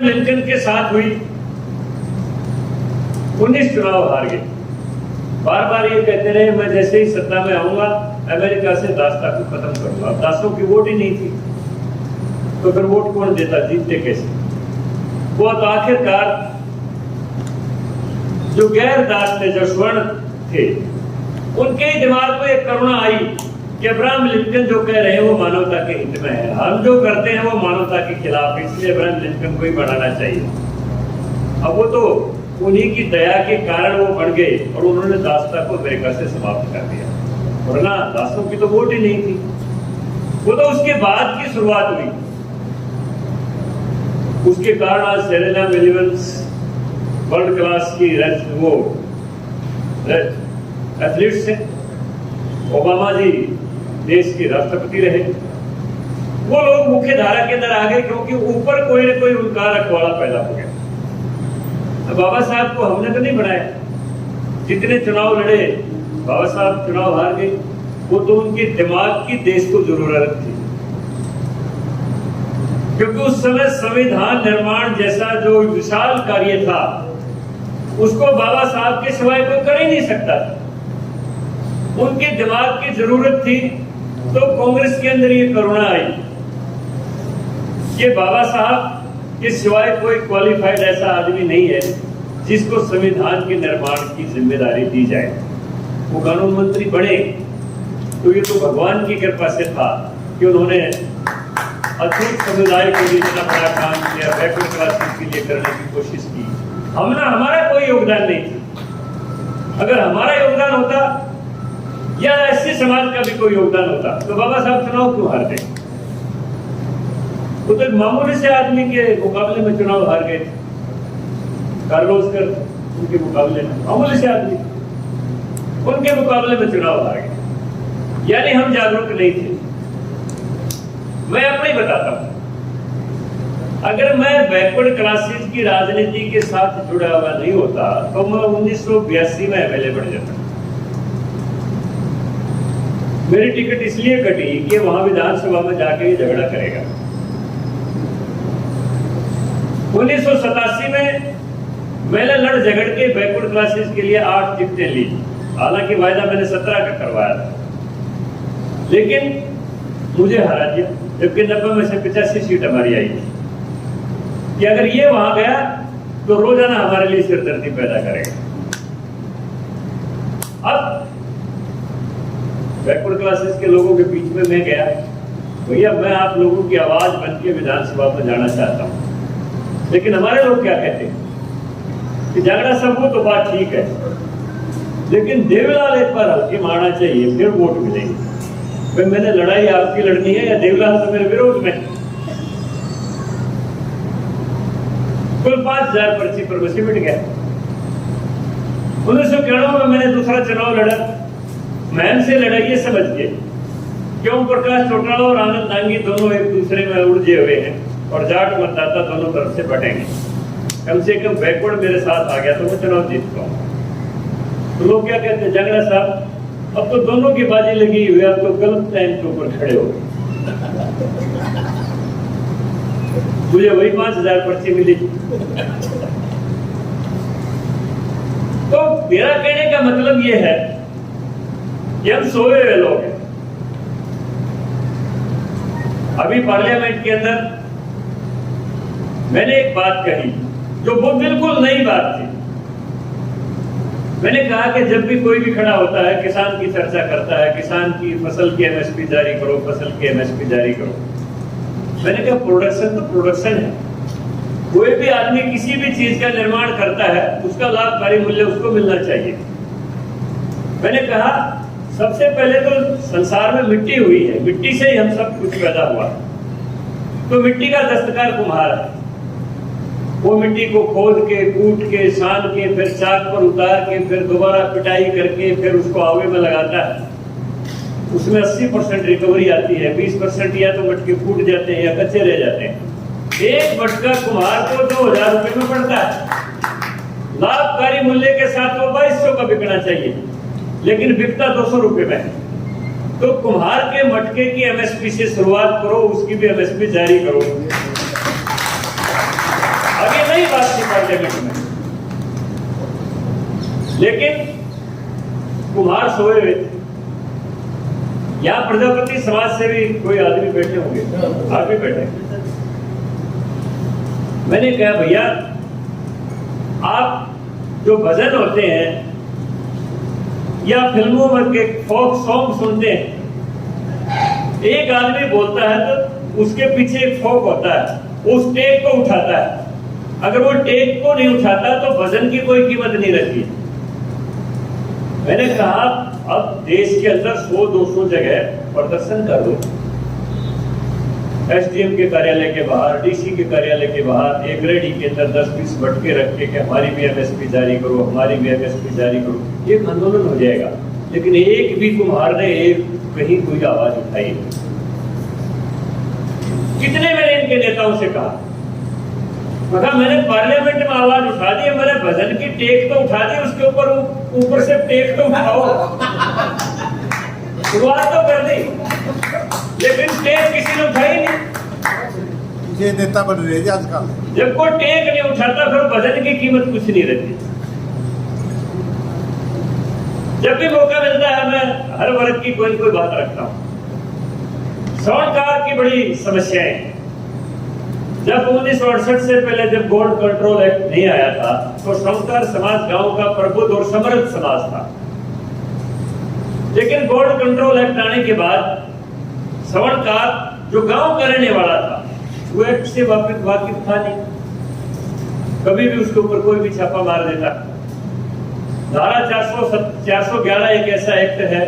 Lincoln के साथ हुई 19 चुनाव हार गए। बार बार ये कहते रहे मैं जैसे ही सत्ता में आऊंगा अमेरिका से दास्ता को खत्म करूंगा। अब दास्तों की वोट ही नहीं थी तो फिर वोट कौन देता, जीतते कैसे? वो तो आखिरकार जो गैर दास थे, जो स्वर्ण थे, उनके ही दिमाग में एक करुणा आई कि अब्राहम लिंकन जो कह रहे हैं वो मानवता के हित में है, हम जो करते हैं वो मानवता के खिलाफ है, इसलिए अब्राहम लिंकन को ही बनाना चाहिए। अब वो तो उन्हीं की दया के कारण वो बन गए और उन्होंने दास्ता को अमेरिका से समाप्त कर दिया, वरना दास्तों की तो वोट ही नहीं थी। वो तो उसके बाद की शुरुआत हुई। उसके कारण आज सेरेना विलियम्स वर्ल्ड क्लास की वो एथलीट्स हैं। ओबामा जी देश के राष्ट्रपति रहे। वो लोग मुख्य धारा के अंदर आ गए क्योंकि ऊपर कोई न कोई उनका रखवाला पैदा हो गया। अब बाबा साहब को हमने तो नहीं बनाया, जितने चुनाव लड़े बाबा साहब चुनाव हार गए। वो तो उनके दिमाग की देश को जरूरत थी, क्योंकि उस समय संविधान निर्माण जैसा जो विशाल कार्य था उसको बाबा साहब के सिवाय कोई कर ही नहीं सकता था। उनके दिमाग की जरूरत थी तो कांग्रेस के अंदर ये करुणा आई कि बाबा साहब के सिवाय कोई क्वालिफाइड ऐसा आदमी नहीं है जिसको संविधान के निर्माण की जिम्मेदारी दी जाए। वो कानून मंत्री बने तो ये तो भगवान की कृपा से था कि उन्होंने अछूत समुदाय के लिए इतना बड़ा काम किया, बैकवर्ड क्लासेस के लिए करने की कोशिश की। हमारा कोई योगदान नहीं था। अगर हमारा योगदान होता या ऐसे समाज का भी कोई योगदान होता तो बाबा साहब चुनाव क्यों हार गए? वो तो मामूली से आदमी के मुकाबले में चुनाव हार गए थे। कार्लोस्कर उनके मुकाबले में मामूली से आदमी, उनके मुकाबले में चुनाव हार गए। यानी हम जागरूक नहीं थे। मैं अपने ही बताता हूं, अगर मैं बैकवर्ड क्लासेस की राजनीति के साथ जुड़ा हुआ नहीं होता तो मैं 1982 में एमएलए बन जाता। मेरी टिकट इसलिए कटी कि वहां विधानसभा में जाके ये झगड़ा करेगा। 1987 में मैंने लड़ झगड़ के बैकवर्ड क्लासेस के लिए 8 टिकटें ली। हालांकि वायदा मैंने 17 का करवाया था, लेकिन मुझे हरा दिया, जबकि 90 में से 85 सीट हमारी आई थी कि अगर ये वहां गया तो रोजाना हमारे लिए सिरदर्दी पैदा करेगा। अब बैकवर्ड क्लासेस के लोगों के बीच में मैं गया, भैया मैं आप लोगों की आवाज बन के विधानसभा में जाना चाहता हूं, लेकिन हमारे लोग क्या कहते हैं कि झगड़ा सब हो तो बात ठीक है, लेकिन देवलाल एक बार हल्के मारना चाहिए फिर वोट मिलेगी। फिर मैंने लड़ाई आपकी लड़नी है या देवलाल तो मेरे विरोध में? कुल 5000 पर्ची पर बसी मिट गया। 1991 में मैंने दूसरा चुनाव लड़ा, मैन से लड़ाई ये समझ के क्यों प्रकाश चौटाला और आनंद दांगी दोनों एक दूसरे में उलझे हुए हैं और जाट मतदाता दोनों तरफ से बटेंगे। कम से कम बैकवर्ड मेरे साथ आ गया तो मैं चुनाव जीत पाऊंगा। तो लोग क्या कहते हैं, झगड़ा साहब अब तो दोनों की बाजी लगी हुई, अब तो गलत टाइम के ऊपर खड़े हो गए। मुझे वही 5000 पर्ची मिली। तो मेरा कहने का मतलब यह है कि हम सोए हुए लोग हैं। अभी पार्लियामेंट के अंदर मैंने एक बात कही जो वो बिल्कुल नई बात थी। मैंने कहा कि जब भी कोई भी खड़ा होता है, किसान की चर्चा करता है, किसान की फसल की एमएसपी जारी करो, फसल की एमएसपी जारी करो। मैंने कहा प्रोडक्शन तो प्रोडक्शन है। कोई भी आदमी किसी भी चीज का निर्माण करता है, उसका लाभकारी मूल्य उसको मिलना चाहिए। मैंने कहा सबसे पहले तो संसार में मिट्टी हुई है, मिट्टी से ही हम सब कुछ पैदा हुआ। तो मिट्टी का दस्तकार कुम्हार है। वो मिट्टी को खोद के, कूट के, सान के, फिर चाक पर उतार के, फिर दोबारा पिटाई करके, फिर उसको आवे में लगाता है। उसमें 80% रिकवरी आती है, 20% या तो मटके फूट जाते हैं या कच्चे रह जाते हैं। एक मटका कुम्हार को 2000 रुपए में पड़ता है। लाभकारी मूल्य के साथ वो 2200 का बिकना चाहिए, लेकिन बिकता 200 रुपए में। तो कुम्हार के मटके की एमएसपी से शुरुआत करो, उसकी भी एमएसपी जारी करो। ही बात थी पार्लियामेंट में। लेकिन कुम्हार सोए हुए थे। यहाँ प्रजापति समाज से भी कोई आदमी बैठे होंगे, आप भी बैठे। मैंने कहा भैया आप जो भजन होते हैं या फिल्मों में के फोक सॉन्ग सुनते हैं, एक आदमी बोलता है तो उसके पीछे एक फोक होता है, उस टेक को उठाता है। अगर वो टेक को नहीं उठाता तो भजन की कोई कीमत नहीं रहती। मैंने कहा अब देश के अंदर 100-200 जगह प्रदर्शन कर दो, एसडीएम के कार्यालय के बाहर, डीसी के कार्यालय के बाहर एक रेडी के अंदर 10-20 बटके रख के कि हमारी भी एमएसपी जारी करो, हमारी भी एमएसपी जारी करो, एक आंदोलन हो जाएगा। लेकिन एक भी कुम्हार ने एक कहीं कोई आवाज उठाई नहीं। कितने मैंने इनके नेताओं से कहा, मगर मैंने पार्लियामेंट में आवाज उठा दी, मैंने भजन की टेक तो उठा दी, उसके ऊपर से टेक तो उठाओ, शुरुआत तो कर दी, लेकिन टेक किसी ने उठाई नहीं। ये नेता बन रहे हैं आजकल। जब कोई टेक नहीं उठाता फिर भजन की कीमत कुछ नहीं रहती। जब भी मौका मिलता है मैं हर वर्ग की कोई कोई बात रखता हूं। स्वर्णकार की बड़ी समस्याएं, जब 1968 से पहले जब गोल्ड कंट्रोल एक्ट नहीं आया था तो स्वर्णकार समाज गांव का प्रबुद्ध और समृद्ध समाज था। लेकिन गोल्ड कंट्रोल एक्ट आने के बाद स्वर्णकार जो गांव का रहने वाला था वो एक्ट से वाकिफ था नहीं, कभी भी उसके ऊपर कोई भी छापा मार देता। धारा 411 एक ऐसा एक्ट है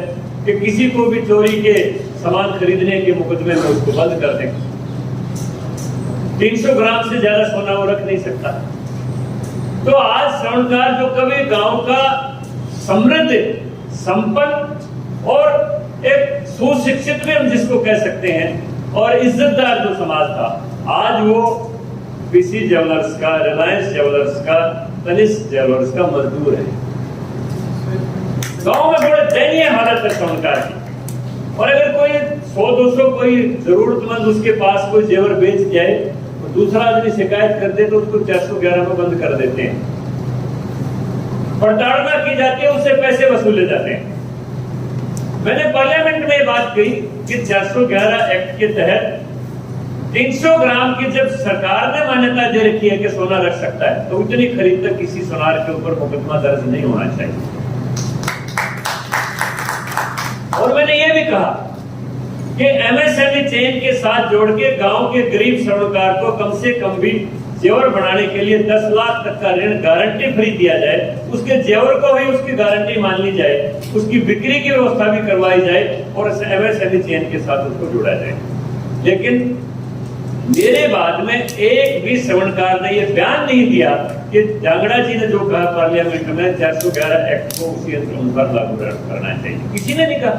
कि किसी को भी चोरी के सामान खरीदने के मुकदमे में उसको बंद कर दें। 300 ग्राम से ज्यादा सोना वो रख नहीं सकता। तो आज स्वर्णकार जो कभी गांव का समृद्ध, संपन्न और एक सुशिक्षित भी हम जिसको कह सकते हैं और इज्जतदार जो समाज था, आज वो पीसी ज्वेलर्स का, रिलायंस ज्वेलर्स का, तनिष्क ज्वेलर्स का मजदूर है। गांव में बड़े दयनीय हालत है स्वर्णकार की। और अगर कोई 100-200 कोई जरूरतमंद उसके पास कोई जेवर बेच जाए तो दूसरा आदमी शिकायत कर दे तो उसको 411 में बंद कर देते हैं, प्रताड़ना की जाती है, उससे पैसे वसूले जाते हैं। मैंने पार्लियामेंट में बात कही कि 411 एक्ट के तहत 300 ग्राम की जब सरकार ने मान्यता दे रखी है कि सोना रख सकता है तो उतनी खरीद तक किसी सोनार के ऊपर मुकदमा दर्ज नहीं होना चाहिए। और मैंने ये भी कहा कि एमएसएमई चेन के साथ जोड़ के गांव के गरीब स्वर्णकार को कम से कम भी जेवर बनाने के लिए 10 लाख तक का ऋण गारंटी फ्री दिया जाए, उसके जेवर को भी उसकी गारंटी मान ली जाए, उसकी बिक्री की व्यवस्था भी करवाई जाए और एमएसएमई चेन के साथ उसको जोड़ा जाए। लेकिन मेरे बाद में एक भी स्वर्णकार ने यह बयान नहीं दिया कि जांगड़ा जी ने जो कहा पार्लियामेंट में 411 एक्ट को उसी अनुसार लागू करना चाहिए, किसी ने नहीं कहा।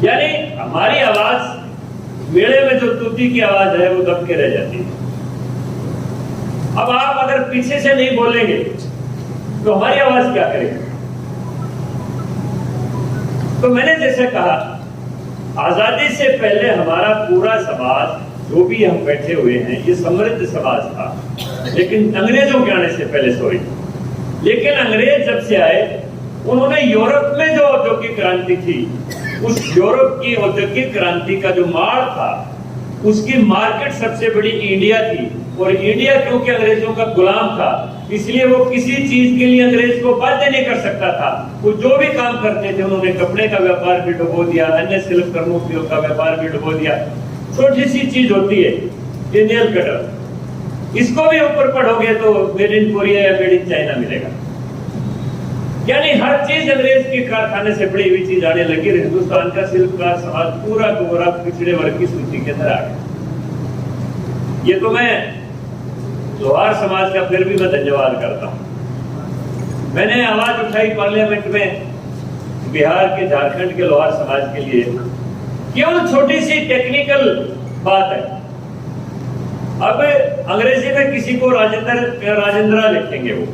यानी हमारी आवाज मेले में जो तूती की आवाज है वो दब के रह जाती है। अब आप अगर पीछे से नहीं बोलेंगे तो हमारी आवाज क्या करेगी? तो मैंने जैसे कहा आजादी से पहले हमारा पूरा समाज जो भी हम बैठे हुए हैं ये समृद्ध समाज था, लेकिन अंग्रेजों के आने से पहले सॉरी। लेकिन अंग्रेज जब से आए उन्होंने यूरोप में जो औद्योगिक क्रांति थी, उस यूरोप की औद्योगिक क्रांति का जो मार था उसकी मार्केट सबसे बड़ी इंडिया थी। और इंडिया क्योंकि अंग्रेजों का गुलाम था इसलिए वो किसी चीज के लिए अंग्रेज को बाध्य नहीं कर सकता था। वो जो भी काम करते थे उन्होंने कपड़े का व्यापार भी डुबो दिया, अन्य शिल्प कर्मों का व्यापार भी डुबो दिया। छोटी सी चीज होती है ये नेल कटर, इसको भी ऊपर पढ़ोगे तो मेड इन कोरिया या मेड इन चाइना मिलेगा। यानी हर चीज अंग्रेज के कारखाने से बड़ी हुई चीज आने लगी। हिंदुस्तान का शिल्पकार समाज पूरा पूरा पिछड़े वर्ग की सूची के अंदर आ गया। ये तो मैं लोहार समाज का फिर भी मैं धन्यवाद करता हूं। मैंने आवाज उठाई पार्लियामेंट में बिहार के, झारखंड के लोहार समाज के लिए। केवल छोटी सी टेक्निकल बात है। अब अंग्रेजी में किसी को राजेंद्रा लिखेंगे, वो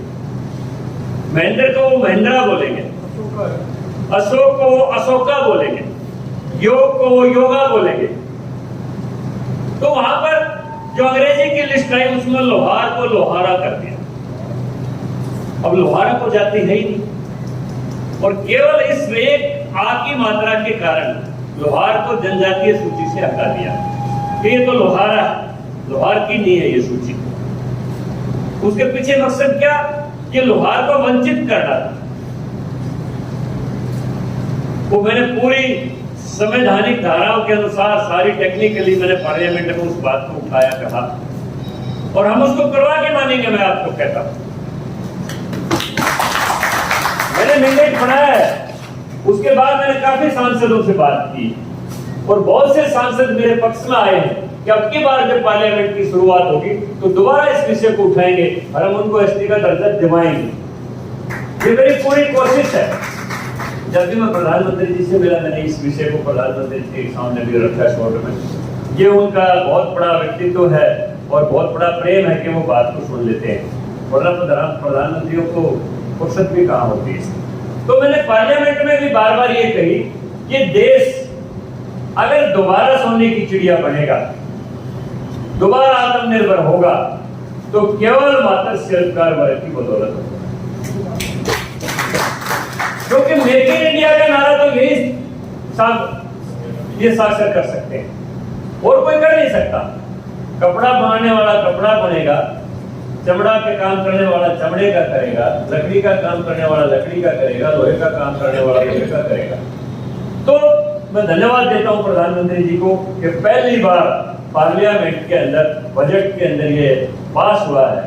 महेंद्र को वो महिंद्रा बोलेंगे, अशोक को वो अशोका बोलेंगे, योग को वो योगा बोलेंगे। तो वहां पर जो अंग्रेजी की लिस्ट आई उसमें लोहार को लोहारा कर दिया। अब लोहारा को जाति है ही नहीं, और केवल इस एक आ की मात्रा के कारण लोहार को जनजातीय सूची से हटा दिया कि ये तो लोहारा है, लोहार की नहीं है ये सूची। उसके पीछे मकसद क्या? कि लोहार को वंचित करना। वो मैंने पूरी संवैधानिक धाराओं के अनुसार सारी टेक्निकली मैंने पार्लियामेंट में उस बात को उठाया, कहा, और हम उसको करवा के मानेंगे। मैं आपको कहता हूं, मैंने मैंडेट बनाया है, उसके बाद मैंने काफी सांसदों से बात की और बहुत से सांसद मेरे पक्ष में आए हैं कि अब की बार जब पार्लियामेंट की शुरुआत होगी तो दोबारा इस विषय को उठाएंगे और हम उनको एसटी का दर्जा दिलवाएंगे। ये मेरी पूरी कोशिश है। जब भी मैं प्रधानमंत्री जी से मिला, मैंने इस विषय को प्रधानमंत्री जी के सामने भी रखा शॉर्ट में। ये उनका बहुत बड़ा व्यक्तित्व है और बहुत बड़ा प्रेम है कि वो बात को सुन लेते हैं, वरना प्रधानमंत्रियों को फुर्सत भी कहाँ होती है। तो मैंने पार्लियामेंट में भी बार बार ये कही कि देश अगर दोबारा सोने की चिड़िया बनेगा, दोबारा आत्मनिर्भर होगा, तो केवल मात्र सरकार वर्ग की बदौलत होगा। क्योंकि मेक इन इंडिया का नारा तो ये साक्षर कर सकते हैं और कोई कर नहीं सकता। कपड़ा बनाने वाला कपड़ा बनेगा, चमड़ा के काम करने वाला चमड़े का करेगा, लकड़ी का काम करने वाला लकड़ी का करेगा, लोहे का काम करने वाला लोहे का करेगा। तो मैं धन्यवाद देता हूं प्रधानमंत्री जी को कि पहली बार पार्लियामेंट के अंदर बजट के अंदर ये पास हुआ है,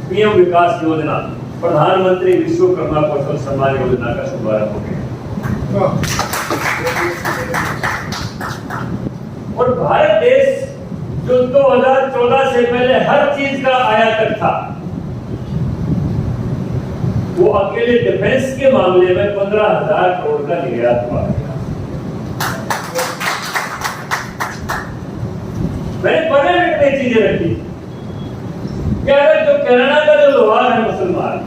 पीएम विकास योजना, प्रधानमंत्री विश्वकर्मा कौशल सम्मान योजना का शुभारंभ हो गया। और भारत देश जो 2014 से पहले हर चीज का आयातक था, वो अकेले डिफेंस के मामले में 15,000 करोड़ का निर्यात हुआ। मैंने पार्लियामेंट में चीजें रखी कि अगर जो कनाडा का जो लोहार है मुसलमान,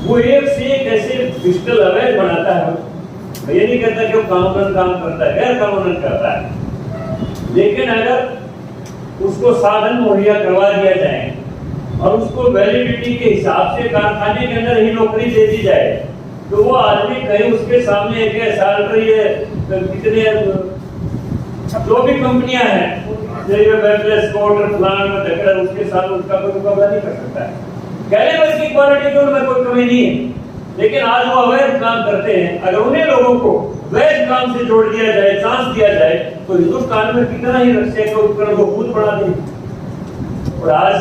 वो एक से एक ऐसे पिस्टल अवैध बनाता है। मैं ये नहीं कहता कि वो कानूनन काम करता है, गैर कानूनन करता है, लेकिन अगर उसको साधन मुहैया करवा दिया जाए और उसको वैलिडिटी के हिसाब से कारखाने के अंदर ही नौकरी दे दी जाए, तो वो आदमी कहीं उसके सामने एक साल कितने जो भी कंपनियां हैं, उसके साथ उसका कोई मुकाबला नहीं कर सकता है। कैलिबर की क्वालिटी की उनमें कोई कमी नहीं है, लेकिन आज वो अवैध काम करते हैं। अगर उन्हें लोगों को वैध काम से जोड़ दिया जाए, चांस दिया जाए, तो हिंदुस्तान में कितना ही रक्षा के उपकरण को खुद बढ़ा दें। और आज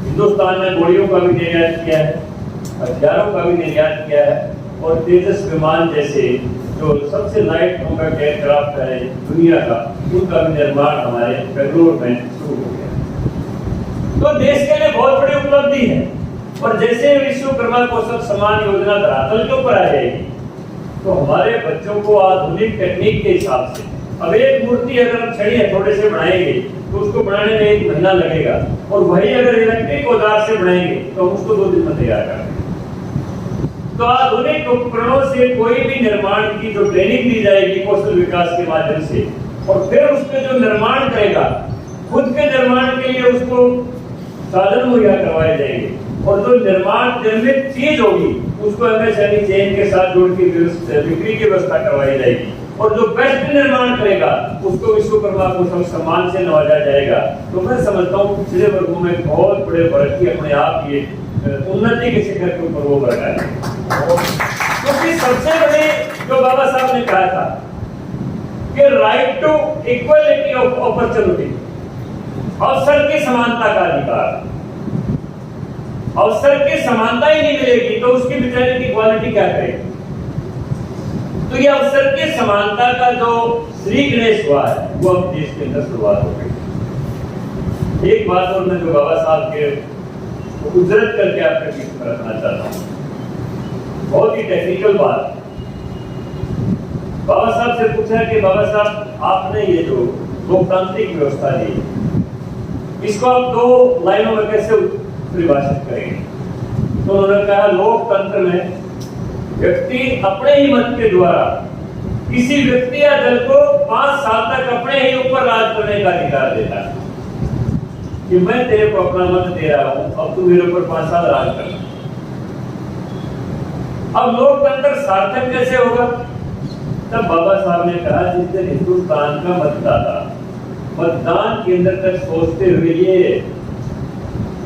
हिंदुस्तान ने गोलियों का भी निर्यात किया है, हथियारों का भी निर्यात किया है, और तेजस विमान जैसे जो सबसे लाइट कॉम्बैट एयरक्राफ्ट है दुनिया का, उनका भी निर्माण हमारे बेंगलुरु में शुरू हो गया। तो देश के लिए बहुत बड़ी उपलब्धि है। और जैसे विश्वकर्मा कौशल सम्मान योजना धरातल के ऊपर आ जाएगी, तो हमारे बच्चों को आधुनिक टेक्निक के हिसाब से, अब एक मूर्ति अगर हम छड़ी हथौड़े से बनाएंगे तो उसको बनाने में 1 महीना लगेगा, और वही अगर इलेक्ट्रिक औजार से बनाएंगे तो उसको 2 दिन में तैयार करेंगे। तो आधुनिक उपकरणों से कोई भी निर्माण की जो ट्रेनिंग दी जाएगी कौशल विकास के माध्यम से, और फिर उसके जो निर्माण करेगा, खुद के निर्माण के लिए उसको साधन मुहैया करवाए जाएंगे, और जो निर्मित चीज होगी उसको एमएसएमई चेन के साथ जोड़ के बिक्री की व्यवस्था करवाई जाएगी, और जो बेस्ट निर्माण करेगा उसको विश्वकर्मा कौशल सम्मान से नवाजा जाएगा। तो मैं समझता हूँ पिछले वर्गों में बहुत बड़े वर्ग की अपने आप ये उन्नति के शिखर के ऊपर वो वर्ग है। क्योंकि सबसे बड़े जो बाबा साहब ने कहा था कि right to equality of opportunity, अवसर की समानता का अधिकार। अवसर की समानता ही नहीं मिलेगी तो उसकी बेचारे की क्वालिटी क्या करेगी। तो ये अवसर की समानता का जो श्री गणेश हुआ है वो अब देश के अंदर शुरुआत हो गई। एक बात और मैं जो बाबा साहब के उजरत करके आपके बीच में रखना चाहता हूँ, बहुत ही टेक्निकल बात। बाबा साहब से पूछा कि बाबा साहब आपने ये जो लोकतांत्रिक व्यवस्था दी, इसको आप 2 लाइनों में कैसे परिभाषित करेंगे? तो उन्होंने कहा लोकतंत्र में व्यक्ति अपने ही मत के द्वारा किसी व्यक्ति या दल को 5 साल तक अपने ही ऊपर राज करने का अधिकार देता है कि मैं तेरे को अपना मत दे रहा हूं, अब तू मेरे ऊपर 5 साल राज करना। अब लोकतंत्र सार्थक कैसे होगा? तब बाबा साहब ने कहा, जिस दिन हिंदुस्तान का मतदाता मतदान केंद्र तक सोचते हुए ये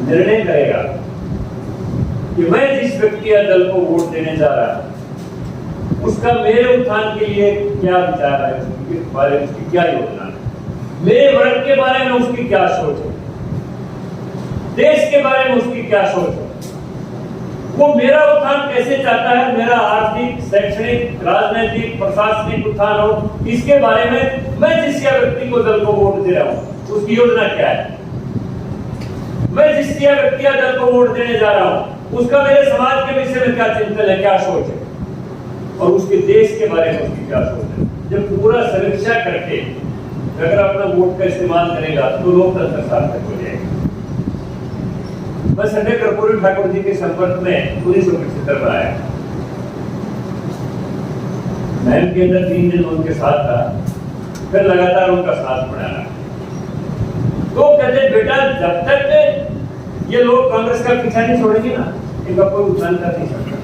निर्णय करेगा कि मैं जिस व्यक्ति या दल को वोट देने जा रहा हूं, उसका मेरे उत्थान के लिए क्या विचार है, उसके बारे में उसकी क्या योजना है, मेरे वर्ग के बारे में उसकी क्या सोच है, देश के बारे में उसकी क्या सोच है, वो मेरा उत्थान कैसे चाहता है, मेरा आर्थिक, शैक्षणिक, राजनीतिक, प्रशासनिक उत्थान हो, इसके बारे में मैं जिस व्यक्ति को दल को वोट दे रहा हूं उसकी योजना क्या है, मैं जिस व्यक्ति या दल को वोट देने जा रहा हूं उसका मेरे समाज के विषय में क्या चिंतन है, क्या सोच है, और उसके देश के बारे में उसकी क्या सोच है। जब पूरा समीक्षा करके अगर अपना वोट का इस्तेमाल करेगा तो लोकतंत्र सार्थक हो जाएगा। मैं संजय कर्पूरी ठाकुर जी के संपर्क में 1975 में आया। महल के अंदर 3 दिन उनके साथ था, फिर लगातार उनका साथ बढ़ाया। तो कहते बेटा, जब तक ये लोग कांग्रेस का पीछा नहीं छोड़ेंगे ना, इनका कोई उत्थान कर नहीं सकता।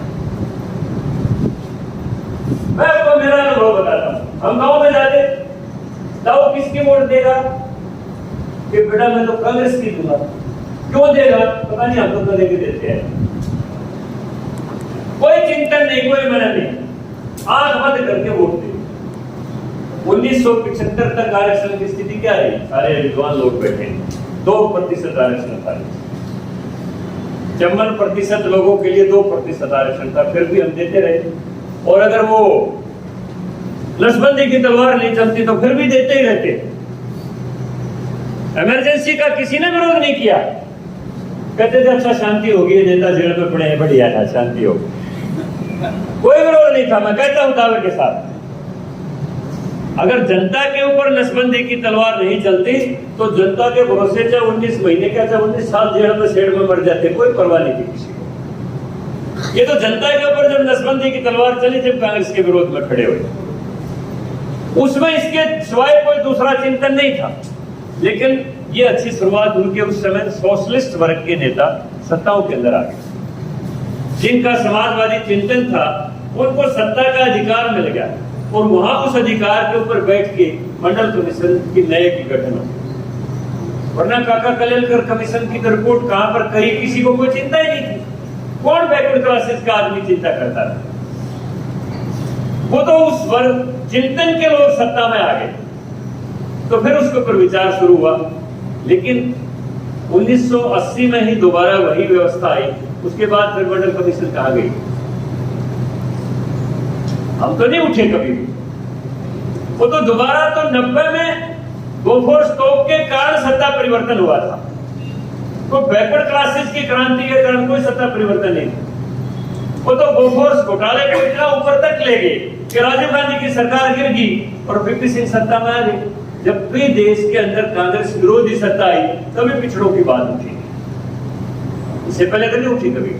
मैं आपको मेरा अनुभव बताता हूं। हम गांव में जाते, ताऊ किसकी वोट देगा? कि बेटा मैं तो कांग्रेस की दूंगा। क्यों देगा? पता नहीं, हम तो लेके देते हैं। कोई चिंतन नहीं, कोई मन नहीं, आंख बंद करके वोट दे। 1975 तक आरक्षण की स्थिति क्या रही? सारे विद्वान लोग बैठे, 2% आरक्षण था। 54% लोगों के लिए 2% आरक्षण था, फिर भी हम देते रहे। और अगर वो नसबंदी की तलवार नहीं चलती तो फिर भी देते ही रहते। इमरजेंसी का किसी ने विरोध नहीं किया। कहते थे अच्छा शांति होगी, नेता जेल में पड़े हैं, बढ़िया है, शांति होगी। कोई विरोध नहीं था। मैं कहता हूं दावे के साथ, अगर जनता के ऊपर नसबंदी की तलवार नहीं चलती तो जनता के भरोसे चाहे 19 महीने क्या, चाहे 19 साल जेल में शेड में मर जाते, कोई परवाह नहीं थी किसी को। ये तो जनता के ऊपर जब नसबंदी की तलवार चली, जब कांग्रेस के विरोध में खड़े हुए, उसमें इसके सिवाय कोई दूसरा चिंतन नहीं था। लेकिन ये अच्छी शुरुआत उनके उस समय सोशलिस्ट वर्ग के नेता सत्ताओं के अंदर आ गए, जिनका समाजवादी चिंतन था, उनको सत्ता का अधिकार मिल गया और वहां उस अधिकार के ऊपर बैठ के मंडल कमीशन की नए की गठन हो। वरना काका कलेलकर कमीशन की रिपोर्ट कहां पर कही, किसी को कोई चिंता ही नहीं थी। कौन बैकवर्ड क्लासेस का आदमी चिंता करता था? वो तो उस वर्ग चिंतन के लोग सत्ता में आ गए, तो फिर उसके ऊपर विचार शुरू हुआ। लेकिन 1980 में ही दोबारा वही व्यवस्था आई। उसके बाद फिर मंडल कमीशन कहां गई? हम तो नहीं उठे कभी भी। वो तो दोबारा तो 90 में बोफोर्स तोप के कारण सत्ता परिवर्तन हुआ था। तो बैकवर्ड क्लासेस की क्रांति के कारण कोई सत्ता परिवर्तन नहीं था। वो तो बोफोर्स घोटाले को इतना ऊपर तक ले गए कि राजीव गांधी की सरकार गिर गई और वीपी सिंह सत्ता में आ गए। जब भी देश के अंदर कांग्रेस विरोधी सत्ता आई, तभी पिछड़ों की बात उठी। इससे पहले तो नहीं उठी कभी।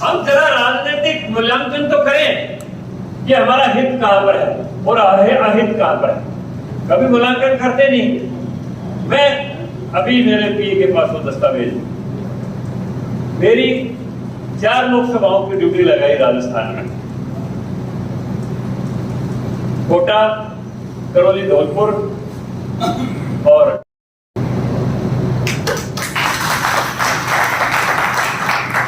हम जरा राजनीतिक मूल्यांकन तो करें कि हमारा हित कहां पर है और अहित कहां पर है। कभी मूल्यांकन करते नहीं। मैं अभी मेरे पीए के पास वो दस्तावेज, मेरी 4 लोकसभाओं की ड्यूटी लगाई राजस्थान में, कोटा, करौली, धौलपुर और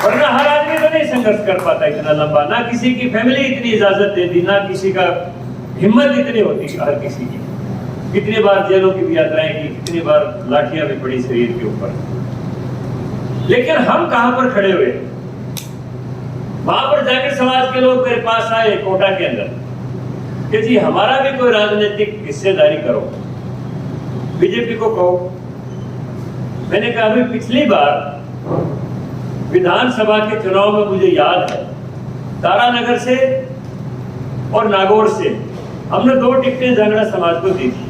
वरना हर आदमी तो नहीं संघर्ष कर पाता इतना लंबा। ना किसी की फैमिली इतनी इजाजत देती, ना किसी का हिम्मत इतनी होती हर किसी की। कितनी बार जेलों की भी यात्राएं की, कितनी बार लाठियां भी पड़ी शरीर के ऊपर। लेकिन हम कहां पर खड़े हुए? वहां पर जाकर समाज के लोग मेरे पास आए कोटा के अंदर कि जी हमारा भी कोई राजनीतिक हिस्सेदारी करो, बीजेपी को कहो। मैंने कहा अभी पिछली बार विधानसभा के चुनाव में मुझे याद है, तारानगर से और नागौर से हमने 2 टिकटें जांगड़ा समाज को दी थी।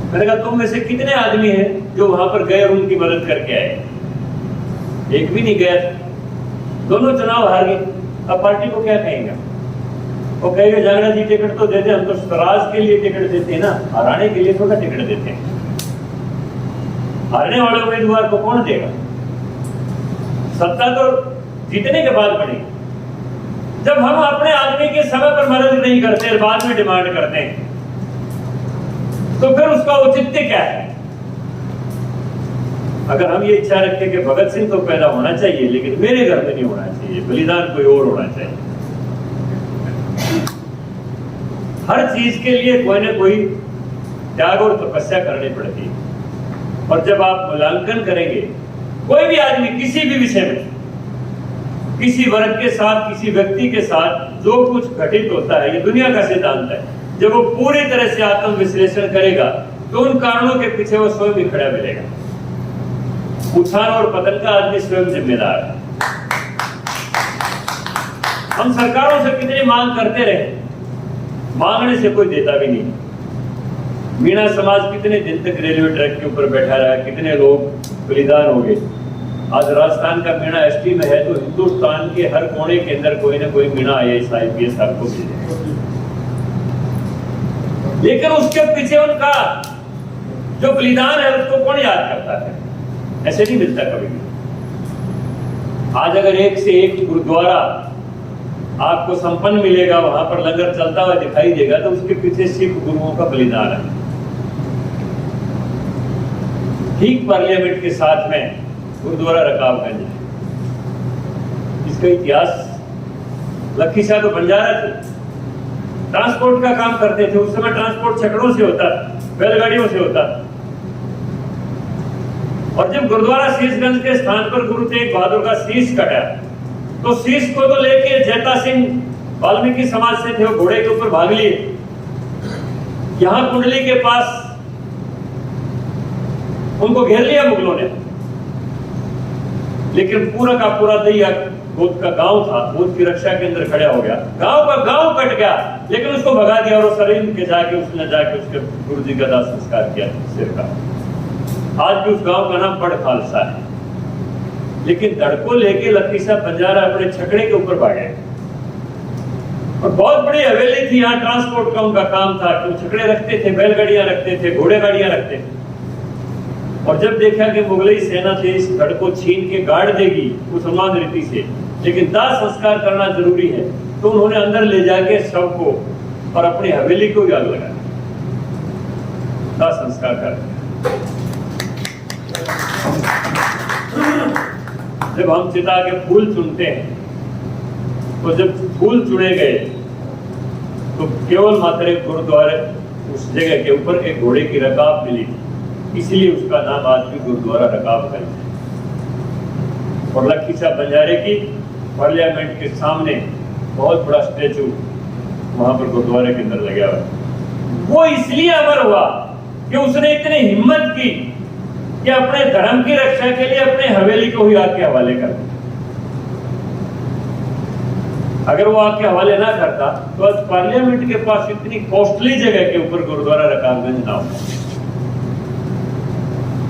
मैंने कहा तुम में से कितने आदमी हैं जो वहां पर गए और उनकी मदद करके आए? एक भी नहीं गया। दोनों चुनाव हार गए। अब पार्टी को क्या कहेंगे? वो कहेगा जागरा जी टिकट तो देते, हम तो स्वराज के लिए टिकट देते हैं ना, हराने के लिए थोड़ा टिकट देते हैं। हारने वाले उम्मीदवार को कौन देगा? सत्ता तो जीतने के बाद बनेगी। जब हम अपने आदमी के समय पर मदद नहीं करते, बाद में डिमांड करते हैं, तो फिर उसका औचित्य क्या है? अगर हम ये इच्छा रखें कि भगत सिंह तो पैदा होना चाहिए, लेकिन मेरे घर में नहीं होना चाहिए, बलिदान कोई और होना चाहिए। हर चीज के लिए कोई ना कोई त्याग और तपस्या करनी पड़ती है। और जब आप मूल्यांकन करेंगे कोई भी आदमी किसी भी विषय में, किसी वर्ग के साथ, किसी व्यक्ति के साथ जो कुछ घटित होता है, ये दुनिया का सिद्धांत है, जब वो पूरी तरह से आत्म विश्लेषण करेगा तो उन कारणों के पीछे वो स्वयं ही खड़ा मिलेगा। उछाल और पतन का आदमी स्वयं जिम्मेदार है। हम सरकारों से कितनी मांग करते रहे, मांगने से कोई देता भी नहीं। मीणा समाज कितने दिन तक रेलवे ट्रैक के ऊपर बैठा रहा, कितने लोग बलिदान हो गए। आज राजस्थान का मीणा एसटी में है तो हिंदुस्तान के हर कोने के अंदर कोई ना कोई मीणा IAS IPS आपको मिल जाए। लेकिन उसके पीछे उनका जो बलिदान है उसको कौन याद करता है? ऐसे नहीं मिलता कभी भी। आज अगर एक से एक गुरुद्वारा आपको संपन्न मिलेगा, वहां पर लंगर चलता हुआ दिखाई देगा, तो उसके पीछे सिख गुरुओं का बलिदान है। ठीक पार्लियामेंट के साथ में गुरुद्वारा रकाबगंज है। इसका इतिहास, लखी शाह तो बंजारा थे, ट्रांसपोर्ट का काम करते थे। उस समय ट्रांसपोर्ट छकड़ों से होता, बैलगाड़ियों से होता। और जब गुरुद्वारा शीशगंज के स्थान पर गुरु तेग बहादुर का शीश कटा, तो शीश को तो लेके जैता सिंह वाल्मीकि समाज से थे, वो घोड़े के ऊपर भाग लिए। यहां कुंडली के पास उनको घेर लिया मुगलों ने, लेकिन पूरा का पूरा दैया गोद का गांव था, गोद की रक्षा के अंदर खड़ा हो गया। गांव का गांव कट गया, लेकिन उसको भगा दिया और शरीर के जाके उसने जाके उसके गुरु जी का दाह संस्कार किया सिर का। आज भी उस गांव का नाम बड़ खालसा है। लेकिन धड़ को लेके लखी साहब बंजारा अपने छकड़े के ऊपर भागे, और बहुत बड़ी हवेली थी, यहाँ ट्रांसपोर्ट का उनका काम था कि छकड़े रखते थे, बैलगाड़ियां रखते थे, घोड़े गाड़ियां रखते थे। और जब देखा कि मुगलई सेना से इस धड़ को छीन के गाड़ देगी मुसलमान रीति से, लेकिन दाह संस्कार करना जरूरी है, तो उन्होंने अंदर ले जाके शव को और अपनी हवेली को आग लगा दाह संस्कार कर। जब हम चिता के फूल चुनते हैं, तो जब फूल चुने गए तो केवल मात्र एक गुरुद्वारे उस जगह के ऊपर एक घोड़े की रकाब मिली, इसलिए उसका नाम आज भी गुरुद्वारा रकाबगंज है। और लखी साहब बंजारे की पार्लियामेंट के सामने बहुत बड़ा स्टैचू वहां पर गुरुद्वारे के अंदर लगा हुआ है। वो इसलिए अमर हुआ कि उसने इतनी हिम्मत की कि अपने धर्म की रक्षा के लिए अपने हवेली को ही आग के हवाले कर दिया। अगर वो आग के हवाले ना करता तो आज पार्लियामेंट के पास इतनी कॉस्टली जगह के ऊपर गुरुद्वारा रकाबगंज ना होता।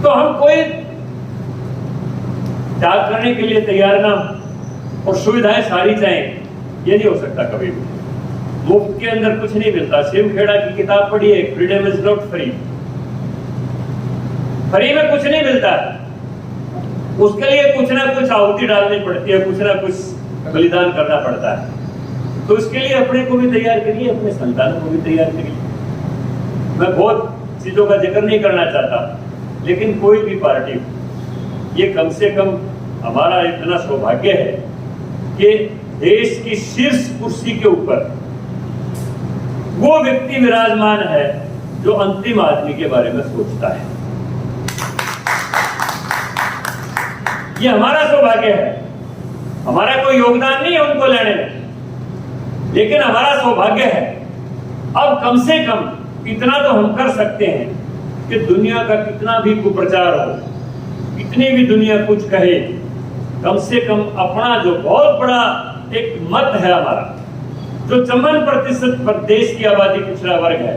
तो हम कोई त्याग करने के लिए तैयार ना और सुविधाएं सारी चाहें, ये नहीं हो सकता कभी भी। मुफ्त के अंदर कुछ नहीं मिलता। शिव खेड़ा की किताब पढ़िए, freedom is not free. Free में कुछ नहीं मिलता, उसके लिए कुछ ना कुछ आहुति डालनी पड़ती है, कुछ ना कुछ बलिदान करना पड़ता है। तो इसके लिए अपने को भी तैयार करिए, अपने संतानों को भी तैयार करिए। मैं बहुत चीजों का जिक्र नहीं करना चाहता, लेकिन कोई भी पार्टी, ये कम से कम हमारा इतना सौभाग्य है कि देश की शीर्ष कुर्सी के ऊपर वो व्यक्ति विराजमान है जो अंतिम आदमी के बारे में सोचता है। ये हमारा सौभाग्य है। हमारा कोई योगदान नहीं है उनको लेने में, लेकिन हमारा सौभाग्य है। अब कम से कम इतना तो हम कर सकते हैं कि दुनिया का कितना भी कुप्रचार हो, कितनी भी दुनिया कुछ कहे, कम से कम अपना जो बहुत बड़ा एक मत है हमारा, जो 54% पर देश की आबादी पिछड़ा वर्ग है,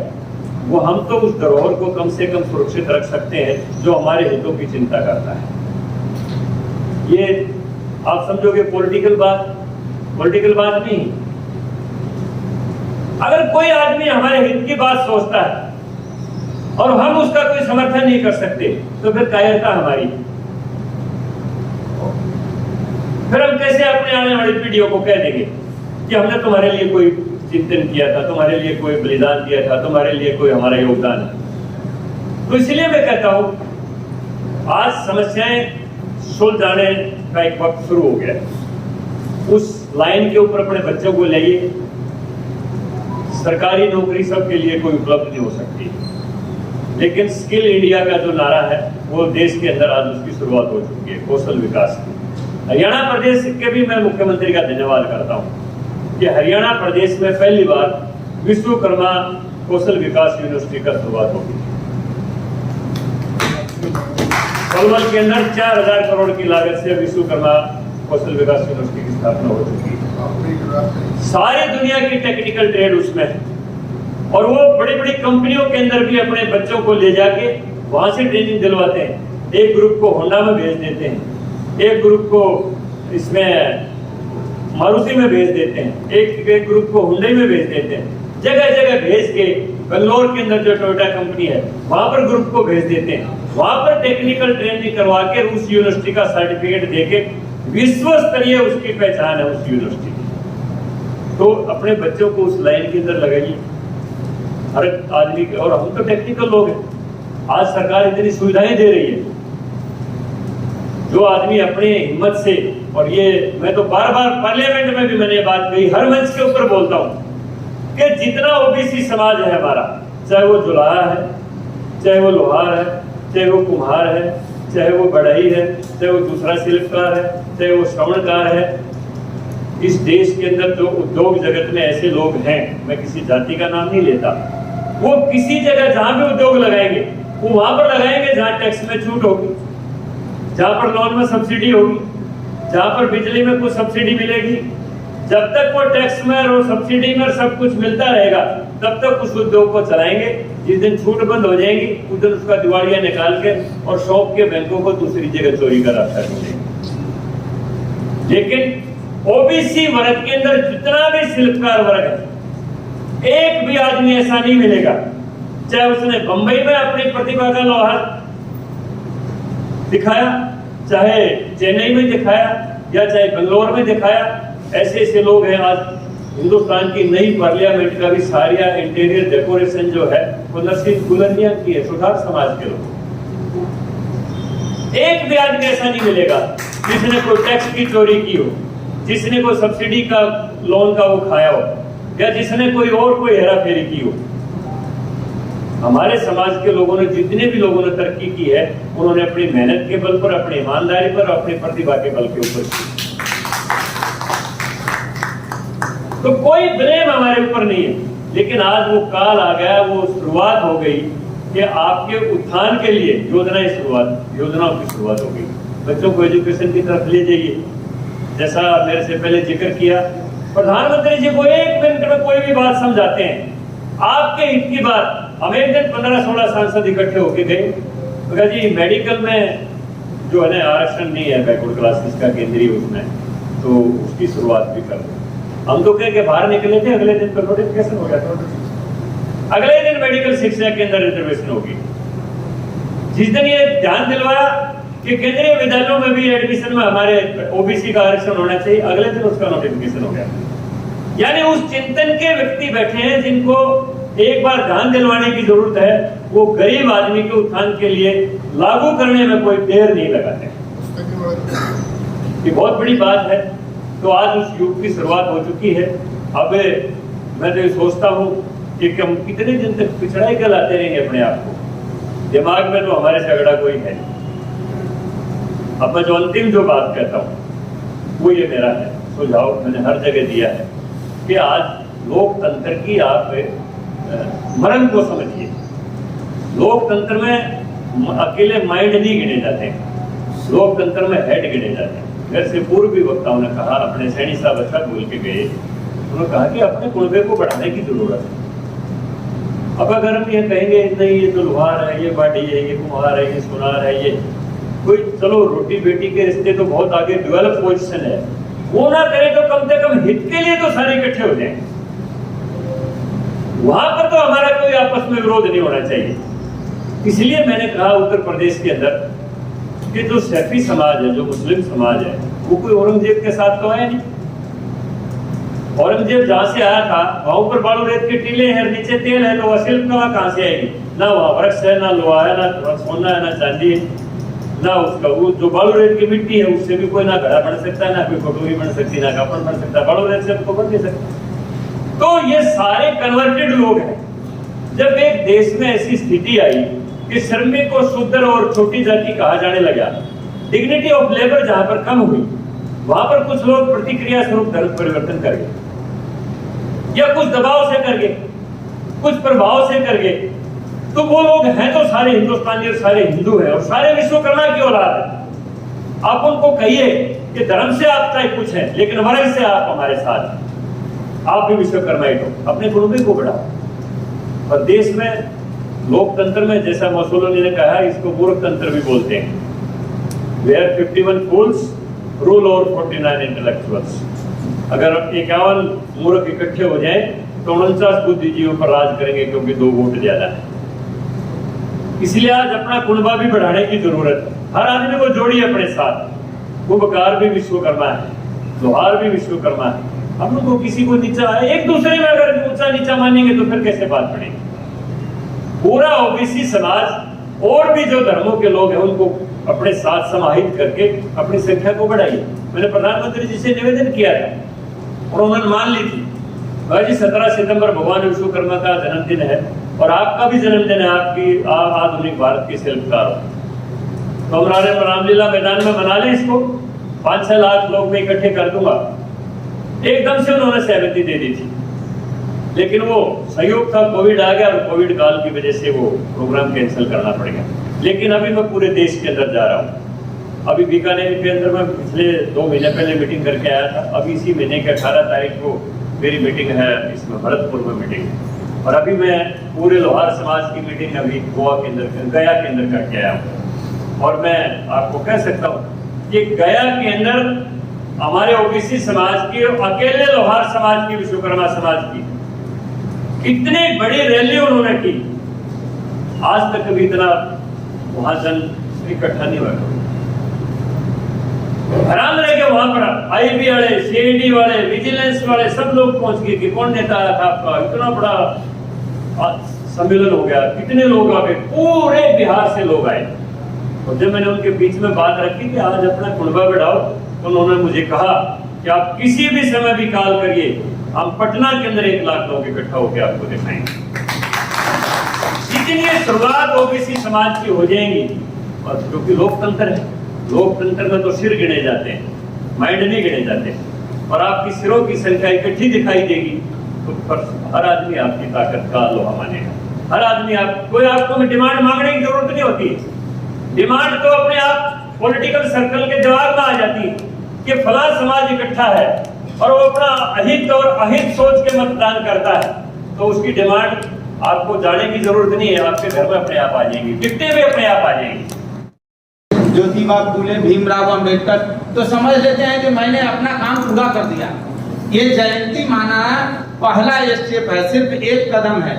वो हम तो उस धरोहर को कम से कम सुरक्षित रख सकते हैं जो हमारे हितों की चिंता करता है। ये आप समझोगे पॉलिटिकल बात, पॉलिटिकल बात नहीं। अगर कोई आदमी हमारे हित की बात सोचता है और हम उसका कोई समर्थन नहीं कर सकते तो फिर कायरता हमारी। फिर हम कैसे अपने आने वाली पीढ़ियों को कह देंगे कि हमने तुम्हारे लिए कोई चिंतन किया था, तुम्हारे लिए कोई बलिदान दिया था, तुम्हारे लिए कोई हमारा योगदान है। तो इसलिए मैं कहता हूं आज समस्याएं सुलझाने का एक वक्त शुरू हो गया। उस लाइन के ऊपर अपने बच्चों को लाइए। सरकारी नौकरी सबके लिए कोई उपलब्ध नहीं हो सकती, लेकिन स्किल इंडिया का जो नारा है वो देश के अंदर आज उसकी शुरुआत हो चुकी है, कौशल विकास की। हरियाणा प्रदेश के भी मैं मुख्यमंत्री का धन्यवाद करता हूं कि हरियाणा प्रदेश में पहली बार विश्वकर्मा कौशल विकास यूनिवर्सिटी का शुरुआत होगी। पलवल के अंदर 4000 करोड़ की लागत से विश्वकर्मा कौशल विकास यूनिवर्सिटी की स्थापना हो चुकी है। सारी दुनिया की टेक्निकल ट्रेड उसमें है और वो बड़ी बड़ी कंपनियों के अंदर भी अपने बच्चों को ले जाके वहां से ट्रेनिंग दिलवाते हैं। एक ग्रुप को होंडा में भेज देते हैं, एक ग्रुप को इसमें मारुति में भेज देते हैं, एक ग्रुप को हुंडई में भेज देते हैं। जगह जगह भेज के बेंगलोर के अंदर जो टोयोटा कंपनी है वहां पर ग्रुप को भेज देते हैं। वहां पर टेक्निकल ट्रेनिंग करवा के उस यूनिवर्सिटी का सर्टिफिकेट देके विश्व स्तरीय उसकी पहचान है उस यूनिवर्सिटी की। तो अपने बच्चों को उस लाइन के अंदर लगाइए हर आदमी के। और हम तो टेक्निकल लोग हैं, आज सरकार इतनी सुविधाएं दे रही है। जो आदमी अपने हिम्मत से, और ये मैं तो बार बार पार्लियामेंट में भी मैंने बात कही, हर मंच के ऊपर बोलता हूं कि जितना ओबीसी समाज है हमारा, चाहे वो जुलाहा है, चाहे वो लोहार है, चाहे वो कुम्हार है, चाहे वो बढ़ई है, चाहे वो दूसरा शिल्पकार है, चाहे वो श्रवणकार है, इस देश के अंदर जो उद्योग जगत में ऐसे लोग हैं, मैं किसी जाति का नाम नहीं लेता, वो किसी जगह जहां भी उद्योग लगाएंगे वो वहां पर लगाएंगे जहां टैक्स में छूट होगी, जहां पर लोन में सब्सिडी होगी, जहां पर बिजली में कुछ सब्सिडी मिलेगी। जब तक वो टैक्स में और सब्सिडी में सब कुछ मिलता रहेगा तब तक उस उद्योग को चलाएंगे। जिस दिन छूट बंद हो जाएगी उस दिन उसका दिवालिया निकाल के और शॉप के बैंकों को दूसरी जगह चोरी का रास्ता ढूंढेंगे। लेकिन ओबीसी वर्ग के अंदर जितना भी शिल्पकार वर्ग है, एक भी आदमी ऐसा नहीं मिलेगा, चाहे उसने बंबई में अपनी प्रतिभा का लोहा दिखाया, चाहे चेन्नई में दिखाया, या चाहे बेंगलोर में दिखाया। ऐसे ऐसे लोग हैं। आज हिंदुस्तान की नई पार्लियामेंट का भी सारिया इंटीरियर डेकोरेशन जो है वो नसीब गुलनिया की है, सुधार समाज के लोग। एक भी आदमी ऐसा नहीं मिलेगा जिसने कोई टैक्स की चोरी की हो, जिसने कोई सब्सिडी का लोन का वो खाया हो, या जिसने कोई हेरा फेरी की हो। हमारे समाज के लोगों ने, जितने भी लोगों ने तरक्की की है, उन्होंने अपनी मेहनत के बल पर, अपनी ईमानदारी पर, अपनी प्रतिभा के बल के ऊपर की। तो कोई ब्लेम हमारे ऊपर नहीं है। लेकिन आज वो काल आ गया, वो शुरुआत हो गई कि आपके उत्थान के लिए योजनाओं की शुरुआत हो गई। बच्चों को एजुकेशन की तरफ ले जाइए। जैसा मेरे से पहले जिक्र किया, प्रधानमंत्री जी को 1 मिनट में कोई भी बात समझाते हैं, आपके हित की बात। हम एक दिन 15-16 सांसद इकट्ठे होके गए, तो जी मेडिकल में जो है ना आरक्षण नहीं है बैकवर्ड क्लासेस का केंद्रीय उसमें, तो उसकी शुरुआत भी कर। हम तो कह के बाहर निकले थे, अगले दिन पर नोटिफिकेशन हो गया था, अगले दिन मेडिकल शिक्षा के अंदर रिजर्वेशन होगी। जिस दिन ये ध्यान दिलवाया कि केंद्रीय विद्यालयों में भी एडमिशन में हमारे ओबीसी का आरक्षण होना चाहिए, अगले दिन उसका नोटिफिकेशन हो गया। यानी उस चिंतन के व्यक्ति बैठे हैं जिनको एक बार ध्यान दिलवाने की जरूरत है। वो गरीब आदमी के उत्थान के लिए लागू करने में कोई देर नहीं लगाते। ये बहुत बड़ी बात है। तो आज उस युग की शुरुआत हो चुकी है। अब मैं तो सोचता हूँ कि हम कितने दिन तक पिछड़ाई कहलाते रहेंगे अपने आप को। दिमाग में तो हमारे झगड़ा कोई है। अब मैं जो अंतिम जो बात कहता हूँ वो ये मेरा है सुझाव, मैंने हर जगह दिया है कि आज लोकतंत्र की आप मर्म को समझिए। लोकतंत्र में अकेले माइंड नहीं गिने जाते, लोकतंत्र में हेड गिने जाते हैं। मेरे से पूर्व भी वक्ताओं ने कहा, अपने सैनी साहब अच्छा बोल के गए, उन्होंने कहा कि अपने कुनबे को बढ़ाने की जरूरत है। अब अगर हम ये कहेंगे नहीं ये तो लोहार है, ये बाडी है, ये कुम्हार है, ये सुनार है, ये कोई चलो रोटी बेटी के रिश्ते तो बहुत आगे डेवलप पोजिशन है, वो ना करें तो कम से कम हित के लिए तो सारे इकट्ठे हो जाएं। वहां पर तो हमारा कोई आपस में विरोध नहीं होना चाहिए। इसलिए मैंने कहा उत्तर प्रदेश के अंदर कि जो सैफी समाज है, जो मुस्लिम समाज है, वो कोई औरंगजेब के साथ तो है नहीं। औरंगजेब जहां से आया था वहां ऊपर बालू रेत के टीले हैं, नीचे तेल है, तो शिल्प कला कहां से आएगी? ना वहां वृक्ष है, ना लोहा है, ना सोना है, ना चांदी है, ना उसका वो जो बालू रेत की मिट्टी है उससे भी कोई ना घड़ा बन सकता है, ना कोई कटोरी बन सकती, ना कपड़ बन सकता। बालू रेत से तो बन नहीं सकता। तो ये सारे कन्वर्टेड लोग हैं। जब एक देश में ऐसी स्थिति आई कि श्रमिक को शूद्र और छोटी जाति कहा जाने लगा, डिग्निटी ऑफ लेबर जहां पर कम हुई, वहां पर कुछ लोग प्रतिक्रिया स्वरूप धर्म परिवर्तन कर गए, या कुछ दबाव से कर गए, कुछ प्रभाव से कर गए। तो वो लोग हैं तो सारे हिंदुस्तानी और सारे हिंदू हैं और सारे विश्वकर्मा की औलाद है। आप उनको कहिए कि धर्म से आप चाहे कुछ है, लेकिन वर्ग से आप हमारे साथ हैं, आप भी विश्वकर्मा ही हो, अपने कुटुंबी को बढ़ाओ। और देश में लोकतंत्र में, जैसा मुसोलिनी ने कहा, इसको मूर्ख तंत्र भी बोलते हैं। वेयर 51 fools रूल और 49 इंटेलेक्चुअल्स। अगर 51 मूर्ख इकट्ठे हो जाएं तो 49 बुद्धिजीवियों पर राज करेंगे, क्योंकि 2 वोट ज्यादा है। इसलिए आज अपना कुनबा भी बढ़ाने की जरूरत है। हर आदमी को जोड़िए अपने साथ। कुंभकार भी विश्वकर्मा है, लोहार भी विश्वकर्मा है। हम लोग को किसी को नीचा है, एक दूसरे में अगर ऊंचा नीचा मानेंगे तो फिर कैसे बात बढ़ेगी? पूरा ओबीसी समाज और भी जो धर्मों के लोग हैं उनको अपने साथ समाहित करके अपनी संख्या को बढ़ाइए। मैंने प्रधानमंत्री जी से निवेदन किया था और उन्होंने मान ली थी। भाई 17 सितंबर भगवान विश्वकर्मा का जन्मदिन है और आपका भी जन्मदिन है, आपकी आधुनिक भारत के शिल्पकार हो। तो हमारे रामलीला मैदान में मना लें इसको। 5-6 लाख लोग मैं इकट्ठे कर दूंगा। एकदम से उन्होंने सहमति दे दी थी, लेकिन वो सहयोग था, कोविड आ गया और कोविड काल की वजह से वो प्रोग्राम कैंसिल करना पड़ गया। लेकिन अभी मैं पूरे देश के अंदर जा रहा हूँ। अभी बीकानेर के अंदर मैं पिछले 2 महीने पहले मीटिंग करके आया था। अभी इसी महीने के 18 तारीख को मेरी मीटिंग है, इसमें भरतपुर में मीटिंग है। और अभी मैं पूरे लोहार समाज की मीटिंग अभी गोवा के अंदर, गया के अंदर करके आया हूँ। और मैं आपको कह सकता हूँ कि गया के अंदर हमारे ओबीसी समाज की, अकेले लोहार समाज की, विश्वकर्मा समाज की कितनी बड़ी रैली उन्होंने की। आज तक कभी इतना वहां जन इकट्ठा नहीं हुआ। हैरान रह गए वहां पर आईबी वाले, सीआईडी वाले, विजिलेंस वाले सब लोग पहुंच गए कि कौन नेता आया था आपका। इतना बड़ा सम्मेलन हो गया, कितने लोग आ गए, पूरे बिहार से लोग आए। और जब मैंने उनके बीच में बात रखी कि आज अपना कुनबा बढ़ाओ, तो उन्होंने मुझे कहा कि आप किसी भी समय भी कॉल करिए, हम पटना के अंदर 1 लाख लोग इकट्ठा होकर आपको दिखाएंगे। लेकिन ये शुरुआत ओबीसी समाज की हो जाएंगी, और क्योंकि लोकतंत्र है, लोकतंत्र में तो सिर गिने जाते हैं, माइंड नहीं गिने जाते। और आपकी सिरों की संख्या इकट्ठी दिखाई देगी तो हर आदमी आपकी ताकत का लोहा मानेगा। हर आदमी कोई आपको डिमांड मांगने की जरूरत नहीं होती। डिमांड तो अपने आप पॉलिटिकल सर्कल के जवाब में आ जाती है कि फला समाज इकट्ठा है और वो अपना अहित और अहित सोच के मतदान करता है, तो उसकी डिमांड आपको जाने की जरूरत नहीं है, आपके घर में अपने आप आ जाएंगी, टिकटें भी अपने आप आ जाएंगी। ज्योतिबा फूले, भीमराव अंबेडकर, तो समझ लेते हैं कि मैंने अपना काम पूरा कर दिया। ये जयंती माना पहला स्टेप है, सिर्फ एक कदम है।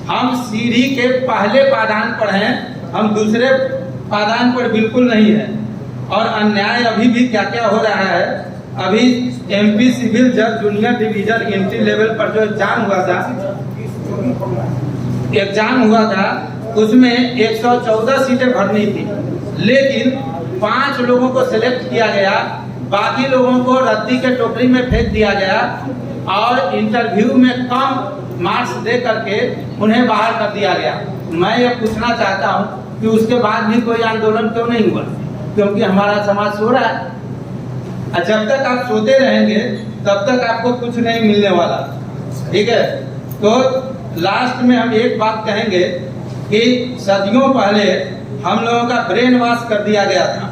हम सीढ़ी के पहले पादान पर हैं, हम दूसरे पादान पर बिल्कुल नहीं है। और अन्याय अभी भी क्या क्या हो रहा है। अभी एमपी सिविल जज जूनियर डिवीजन एंट्री लेवल पर जो एग्जाम हुआ था उसमें 114 सीटें भरनी थी, लेकिन 5 लोगों को सिलेक्ट किया गया, बाकी लोगों को रद्दी के टोकरी में फेंक दिया गया और इंटरव्यू में कम मार्क्स दे करके उन्हें बाहर कर दिया गया। मैं ये पूछना चाहता हूँ कि उसके बाद भी कोई आंदोलन क्यों नहीं हुआ? क्योंकि हमारा समाज सो रहा है। जब तक आप सोते रहेंगे तब तक आपको कुछ नहीं मिलने वाला, ठीक है। तो लास्ट में हम एक बात कहेंगे कि सदियों पहले हम लोगों का ब्रेन वॉश कर दिया गया था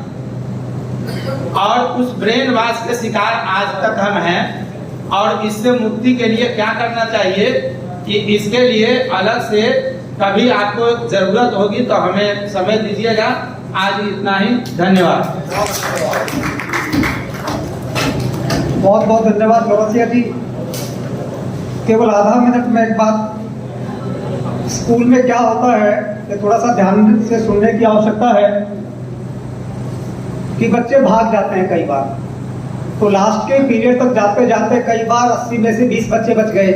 और उस ब्रेन वॉश के शिकार आज तक हम हैं। और इससे मुक्ति के लिए क्या करना चाहिए कि इसके लिए अलग से कभी आपको जरूरत होगी तो हमें समय दीजिएगा। आज इतना ही, धन्यवाद। बहुत बहुत धन्यवाद चौरसिया जी। केवल आधा मिनट में एक बात, स्कूल में क्या होता है कि थोड़ा सा ध्यान से सुनने की आवश्यकता है कि बच्चे भाग जाते हैं कई बार, तो लास्ट के पीरियड तक जाते जाते कई बार 80 में से 20 बच्चे बच गए,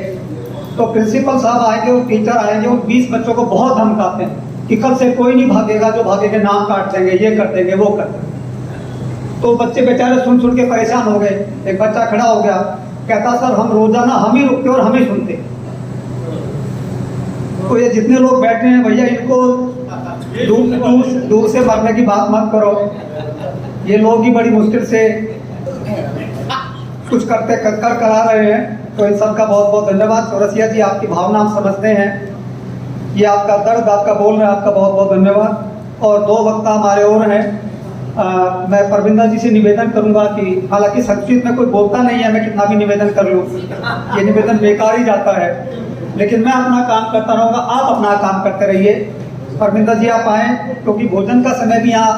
तो प्रिंसिपल साहब आएंगे और टीचर आएंगे, उन 20 बच्चों को बहुत धमकाते हैं कि कल से कोई नहीं भागेगा, जो भागेगा नाम काट देंगे, ये कर देंगे, वो कर देंगे। तो बच्चे बेचारे सुन सुन के परेशान हो गए। एक बच्चा खड़ा हो गया, कहता सर हम रोजाना हम ही रुकते और हम ही सुनते। तो ये जितने लोग बैठे हैं भैया, इनको दूर से मरने की बात मत करो। ये लोग ही बड़ी मुश्किल से कुछ करते कर करा रहे हैं, तो इन सब का बहुत बहुत धन्यवाद। चौरसिया जी, आपकी भावना हम समझते हैं, ये आपका दर्द, आपका बोल रहे हैं, आपका बहुत बहुत धन्यवाद। और दो वक्ता हमारे और हैं, मैं परविंदर जी से निवेदन करूंगा कि हालांकि संस्कृत में कोई बोलता नहीं है, मैं कितना भी निवेदन कर लूँ ये निवेदन बेकार ही जाता है, लेकिन मैं अपना काम करता रहूँगा, आप अपना काम करते रहिए। परविंदर जी आप आएँ, क्योंकि भोजन का समय भी यहाँ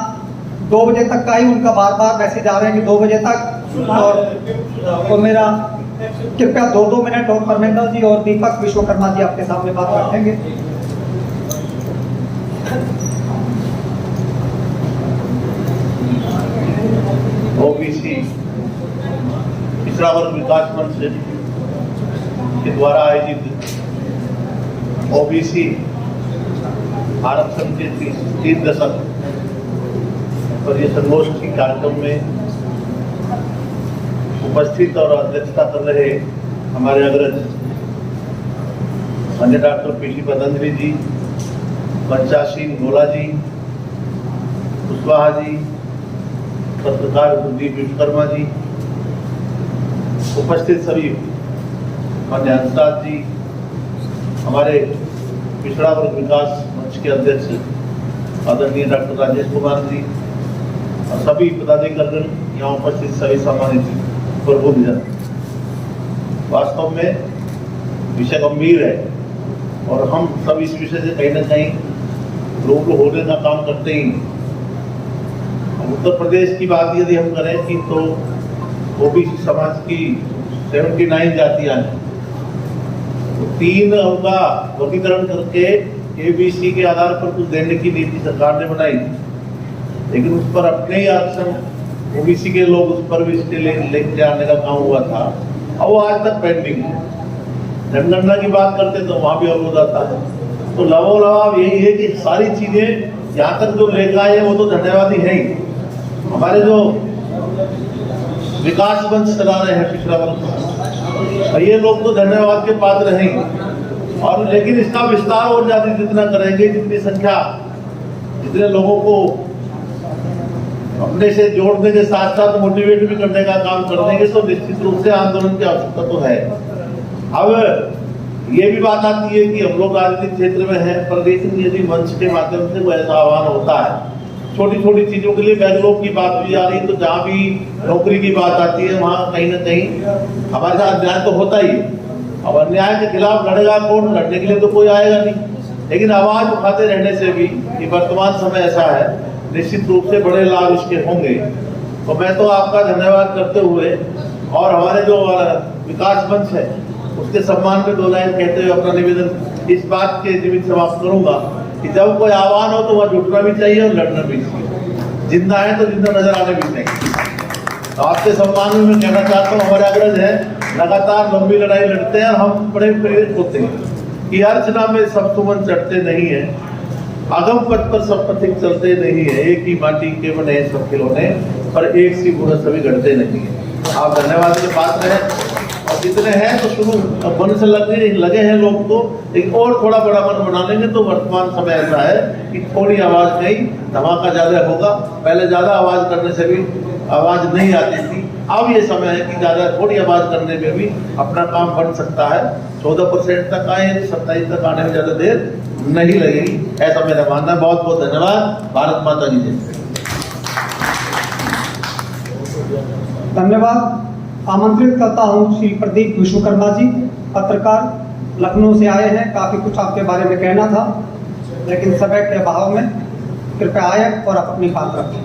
2 बजे तक का ही उनका बार बार मैसेज आ रहे हैं कि 2 बजे तक। और मेरा कृपया 2-2 मिनट और परविंदर जी और दीपक विश्वकर्मा जी आपके सामने बात रखेंगे। ओबीसी पिछड़ा वर्ग विकास मंच के द्वारा आयोजित ओबीसी आरक्षण के 3 दशक पर यह संगोष्ठी कार्यक्रम में उपस्थित और अध्यक्षता कर रहे हमारे अग्रज माननीय डॉक्टर पीसी पतंजलि जी, पंचासीन गोला जी, कुशवाहा जी, पत्रकार कुलदीप विश्वकर्मा जी, उपस्थित सभी माननीय हंसराज जी, हमारे पिछड़ा वर्ग विकास मंच के अध्यक्ष आदरणीय डॉक्टर राजेश कुमार जी और सभी पदाधिकारी, यहाँ उपस्थित सभी सम्मानित प्रबुद्धजन। वास्तव में विषय गंभीर है और हम सब इस विषय से कहीं ना कहीं रूबरू होने का काम करते ही। उत्तर प्रदेश की बात यदि हम करें कि तो ओबीसी समाज की 79 जातियां हैं, तो 3 का वर्गीकरण करके एबीसी के आधार पर कुछ देने की नीति सरकार ने बनाई, लेकिन उस पर अपने ही आरक्षण ओबीसी के लोग उस पर भी स्टे लेके आने का काम हुआ था, और वो आज तक पेंडिंग है। जनगणना की बात करते तो वहां भी अवरोध आता है। तो लवोलवाब यही है कि सारी चीजें यहाँ तक जो लेकर आए वो तो धन्यवाद ही है ही। हमारे जो विकास मंच चला रहे हैं पिछड़ा वर्ग, और ये लोग तो धन्यवाद के पात्र हैं, और लेकिन इसका विस्तार और ज्यादा जितना करेंगे, जितनी संख्या, जितने लोगों को अपने से जोड़ने के साथ साथ मोटिवेट भी करने का काम कर देंगे, तो निश्चित रूप से आंदोलन की आवश्यकता तो है। अब ये भी बात आती है कि हम लोग राजनीतिक क्षेत्र में हैं, पर लेकिन यदि मंच के माध्यम से कोई ऐसा आह्वान होता है, छोटी छोटी चीजों के लिए बैकलॉग की बात भी आ रही है, तो जहाँ भी नौकरी की बात आती है वहाँ कहीं ना कहीं हमारे साथ अन्याय तो होता ही। अब अन्याय के खिलाफ लड़ेगा कौन? लड़ने के लिए तो कोई आएगा नहीं, लेकिन आवाज उठाते रहने से भी कि वर्तमान समय ऐसा है, निश्चित रूप से बड़े लाभ इसके होंगे। तो मैं तो आपका धन्यवाद करते हुए और हमारे जो विकास मंच है उसके सम्मान में 2 लाइन कहते हुए अपना निवेदन इस बात के निमित्त समाप्त करूंगा कि जब कोई आह्वान हो तो वह जुटना भी चाहिए और लड़ना भी चाहिए। जिंदा है तो जिंदा नजर आने भी चाहिए। तो आपके सम्मान में मैं कहना चाहता हूँ, हमारे अग्रज है लगातार लंबी लड़ाई लड़ते हैं और हम बड़े प्रेरित होते हैं कि अर्चना में सब सुमन चढ़ते नहीं है, अगम पथ पर सब पथिक चलते नहीं है, एक ही माटी के बने सब खिलौने पर एक सी बुरा सभी घटते नहीं है। आप धन्यवाद के पात्र हैं, और जितने हैं तो शुरू मन से लगे हैं लोग, तो एक और थोड़ा बड़ा मन बना लेंगे तो वर्तमान समय ऐसा है कि थोड़ी आवाज नहीं, धमाका ज्यादा होगा। पहले ज्यादा आवाज करने से भी आवाज नहीं आती थी, अब ये समय है कि ज्यादा थोड़ी आवाज करने में भी अपना काम बन सकता है। 14% तक आए, 27 तक आने में ज्यादा देर नहीं लगेगी, ऐसा मेरा मानना है। बहुत बहुत धन्यवाद। भारत माता की जय। धन्यवाद। आमंत्रित करता हूं श्री प्रदीप विश्वकर्मा जी, पत्रकार, लखनऊ से आए हैं। काफी कुछ आपके बारे में कहना था, लेकिन समय के अभाव में कृपया आए और आप अपनी बात रखें।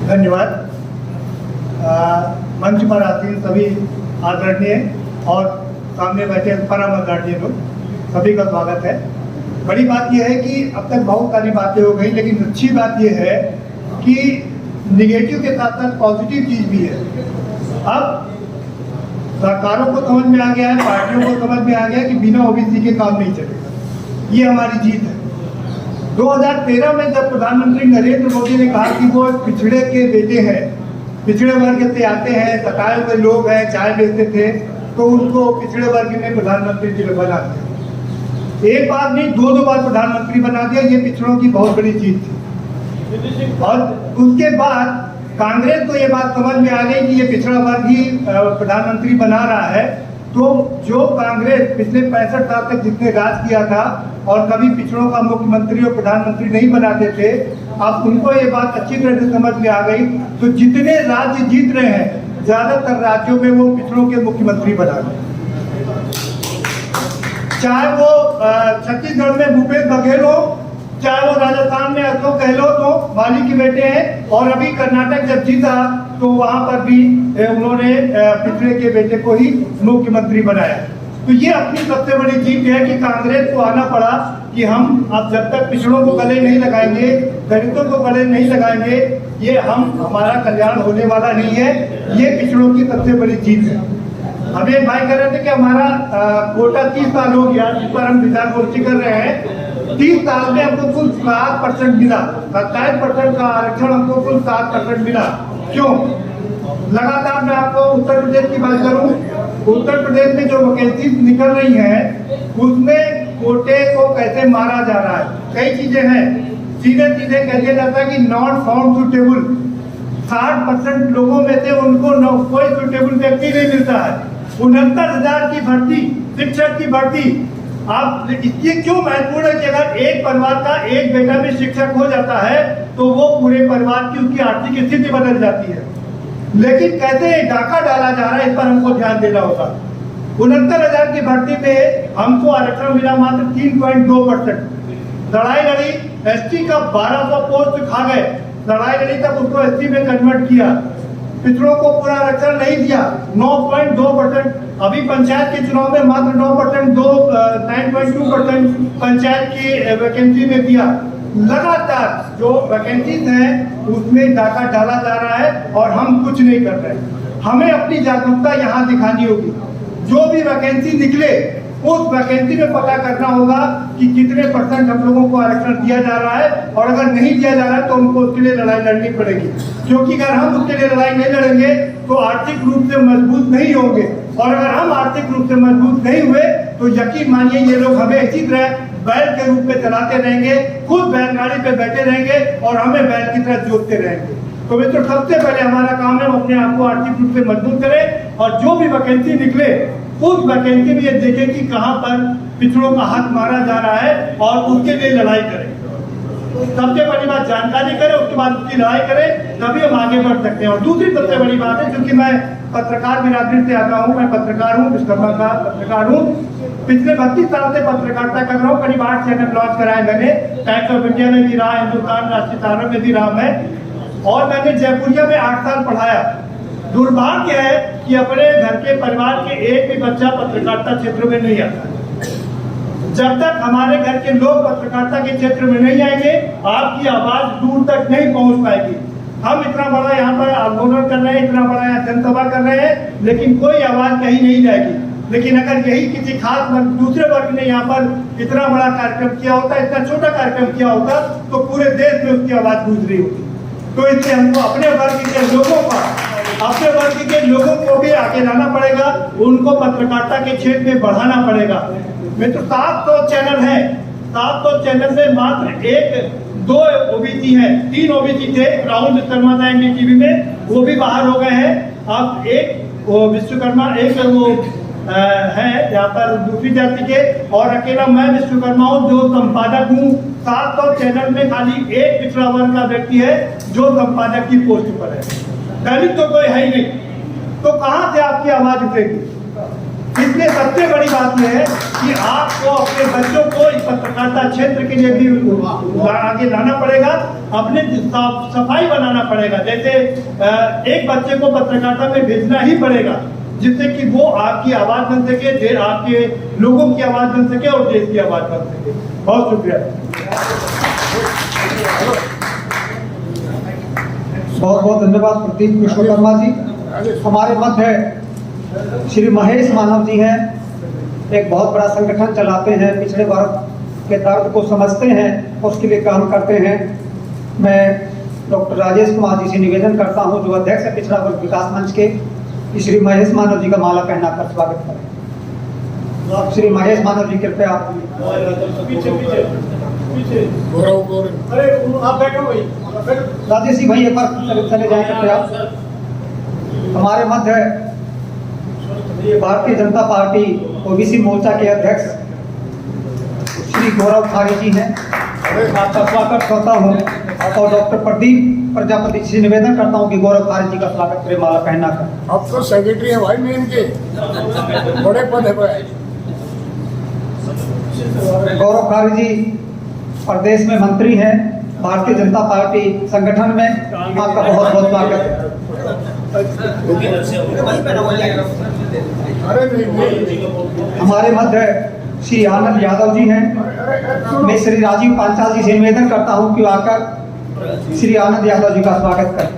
धन्यवाद। मंच पर आसीन सभी आदरणीय और सामने बैठे परम आदरणीय लोग, सभी का स्वागत है। बड़ी बात यह है कि अब तक बहुत सारी बातें हो गई, लेकिन अच्छी बात यह है कि निगेटिव के साथ साथ पॉजिटिव चीज भी है। अब सरकारों को समझ में आ गया है, पार्टियों को समझ में आ गया है कि बिना ओबीसी के काम नहीं चलेगा। ये हमारी जीत है। 2013 में जब प्रधानमंत्री नरेंद्र मोदी ने कहा कि वो पिछड़े के बेटे हैं, पिछड़े वर्ग से आते हैं, सताए हुए लोग हैं, चाय बेचते थे, तो उनको पिछड़े वर्ग ने प्रधानमंत्री जी बना दिया। एक बार नहीं, दो बार प्रधानमंत्री बना दिया। ये पिछड़ों की बहुत बड़ी जीत थी। और उसके बाद कांग्रेस को ये बात समझ में आ गई कि ये पिछड़ा वर्ग ही प्रधानमंत्री बना रहा है। तो जो कांग्रेस पिछले 65 साल तक जिसने राज किया था और कभी पिछड़ों का मुख्यमंत्री और प्रधानमंत्री नहीं बनाते थे, अब उनको ये बात अच्छी तरह से समझ में आ गई। तो जितने राज्य जीत रहे हैं, ज्यादातर राज्यों में वो पिछड़ों के मुख्यमंत्री बना गए। चाहे वो छत्तीसगढ़ में भूपेश बघेल हो, चाहे वो राजस्थान में अशोक गहलोत हो, माली के बेटे हैं, और अभी कर्नाटक जब जीता तो वहां पर भी उन्होंने पिछड़े के बेटे को ही मुख्यमंत्री बनाया। तो ये अपनी सबसे बड़ी जीत है कि कांग्रेस को आना पड़ा कि हम अब जब तक पिछड़ों को गले नहीं लगाएंगे, दलितों को गले नहीं लगाएंगे, ये हमारा कल्याण होने वाला नहीं है। ये पिछड़ों की सबसे बड़ी जीत है। हमें एक भाई कह रहे थे कि हमारा कोटा 30 साल हो गया, जिस पर हम विचार गोष्ठी कर रहे हैं। 30 साल में हमको कुल 7% मिला, 27% का आरक्षण हमको कुल 7% मिला। क्यों? लगातार मैं आपको उत्तर प्रदेश की बात करूं, उत्तर प्रदेश में जो वैकेंसी निकल रही हैं, उसमें कोटे को कैसे मारा जा रहा है। कई चीजें हैं। सीधे सीधे कह दिया जाता है कि नॉट फाउंड सुटेबल। 60% लोगों में से उनको कोई सुटेबल व्यक्ति नहीं मिलता है। 69,000 की भर्ती, शिक्षक की भर्ती। आप इसलिए क्यों महत्वपूर्ण है कि अगर एक परिवार का एक बेटा भी शिक्षक हो जाता है तो वो पूरे परिवार की उसकी आर्थिक स्थिति बदल जाती है। लेकिन कैसे डाका डाला जा रहा है, इस पर हमको ध्यान देना होगा। 69,000 की भर्ती में हमको आरक्षण मिला मात्र 3.2%। लड़ाई लड़ी, एसटी का 1200 पोस्ट खा गए, लड़ाई लड़ी तब उसको एसटी में कन्वर्ट किया। पिछड़ों को पूरा आरक्षण नहीं दिया, 9.2%। अभी पंचायत के चुनाव में मात्र 9%, 9.2% पंचायत की वैकेंसी में दिया। लगातार जो वैकेंसीज हैं उसमें डाका डाला जा रहा है और हम कुछ नहीं कर रहे हैं। हमें अपनी जागरूकता यहाँ दिखानी होगी। जो भी वैकेंसी निकले उस वैकेंसी में पता करना होगा कि कितने % हम लोगों को आरक्षण दिया जा रहा है, और अगर नहीं दिया जा रहा है तो उनको उसके लिए लड़ाई लड़नी पड़ेगी। क्योंकि अगर हम उसके लिए लड़ाई नहीं लड़ेंगे तो आर्थिक रूप से मजबूत नहीं होंगे, और अगर हम आर्थिक रूप से मजबूत नहीं हुए तो यकीन मानिए ये लोग हमें इसी तरह बैल के रूप में चलाते रहेंगे, खुद बैलगाड़ी पे बैठे रहेंगे और हमें बैल की तरह जोतते रहेंगे। तो मित्रों, सबसे पहले हमारा काम है अपने आप को आर्थिक रूप से मजबूत करें, और जो भी वैकेंसी निकले उस वैकेंसी में ये देखें कि कहां पर पिछड़ों का हक मारा जा रहा है और उसके लिए लड़ाई करें। सबसे बड़ी बात जानकारी करें, उसके बाद उसकी लड़ाई करें, तभी हम आगे बढ़ सकते हैं। और दूसरी सबसे बड़ी बात है, क्योंकि मैं पत्रकार बिरादरी से आता हूँ, मैं पत्रकार हूँ, विश्वकर्मा का पत्रकार हूँ, पिछले 32 साल से पत्रकारिता कर रहा हूँ। करीब 8 चैनल लॉन्च कराए मैंने, टाइम्स ऑफ इंडिया में भी रहा, हिंदुस्तान, राष्ट्रीय सहारा में भी रहा मैं, और मैंने जयपुरिया में 8 साल पढ़ाया। दुर्भाग्य है कि अपने घर के परिवार के एक भी बच्चा पत्रकारिता क्षेत्र में नहीं आता। जब तक हमारे घर के लोग पत्रकारिता के क्षेत्र में नहीं आएंगे, आपकी आवाज दूर तक नहीं पहुंच पाएगी। हम इतना बड़ा यहाँ पर आंदोलन कर रहे हैं, इतना बड़ा यहाँ जनसभा कर रहे हैं, लेकिन कोई आवाज कहीं नहीं जाएगी। लेकिन अगर यही किसी खास दूसरे वर्ग ने यहाँ पर इतना बड़ा कार्यक्रम किया होता, इतना छोटा कार्यक्रम किया होता, तो पूरे देश में उसकी आवाज गूंज रही होती। तो इसलिए हमको अपने वर्ग के लोगों का, अपने वर्ग के लोगों को भी आगे लाना पड़ेगा, उनको पत्रकारिता के क्षेत्र में बढ़ाना पड़ेगा। मित्र, 700 चैनल है, 700 चैनल में मात्र 1-2 ओबीसी है, 3 ओबीसी थे, राहुल विश्वकर्मा था एनडीटीवी में, वो भी बाहर हो गए हैं। अब एक विश्वकर्मा, एक वो है यहाँ पर दूसरी जाति के, और अकेला मैं विश्वकर्मा हूँ जो संपादक हूँ। 700 चैनल में खाली एक पिछड़ा वर्ग का व्यक्ति है जो संपादक की पोस्ट पर है, दलित तो कोई है ही नहीं। तो कहां से आपकी आवाज उठेगी? इसलिए सबसे बड़ी बात यह है कि आपको अपने बच्चों को इस पत्रकारिता क्षेत्र के लिए भी आगे लाना पड़ेगा, अपने सफाई बनाना पड़ेगा। जैसे एक बच्चे को पत्रकारिता में भेजना ही पड़ेगा, जिससे कि वो आपकी आवाज बन सके, आपके लोगों की आवाज बन सके और देश की आवाज बन सके। बहुत शुक्रिया। बहुत बहुत धन्यवाद प्रदीप विश्वकर्मा जी। हमारे मध्य श्री महेश मानव जी हैं, एक बहुत बड़ा संगठन चलाते हैं, पिछड़े वर्ग के दर्द को समझते हैं, उसके लिए काम करते हैं। मैं डॉक्टर राजेश कुमार जी से निवेदन करता हूं, जो अध्यक्ष है पिछड़ा वर्ग विकास मंच के, कि श्री महेश मानव जी का माला पहनाकर स्वागत करें। श्री महेश मानव जी कृपया अरे आप बैठो भाई, राजेश जी भाई एक बार चले जाए कृपया। हमारे मध्य भारतीय जनता पार्टी ओबीसी मोर्चा के अध्यक्ष श्री गौरव खारी जी हैं, आपका स्वागत करता हूं। और डॉक्टर प्रदीप प्रजापति जी से निवेदन करता हूं कि गौरव खारी जी का स्वागत करें माला पहनाकर। अब तो सेक्रेटरी है भाई मेन के, बड़े पद है भाई। गौरव खारी जी प्रदेश में मंत्री हैं, भारतीय जनता पार्टी संगठन में, आपका बहुत बहुत स्वागत है। अरे नहीं, हमारे मध्य श्री आनंद यादव जी हैं। मैं श्री राजीव पांचाल जी से निवेदन करता हूं कि आकर श्री आनंद यादव जी का स्वागत करें।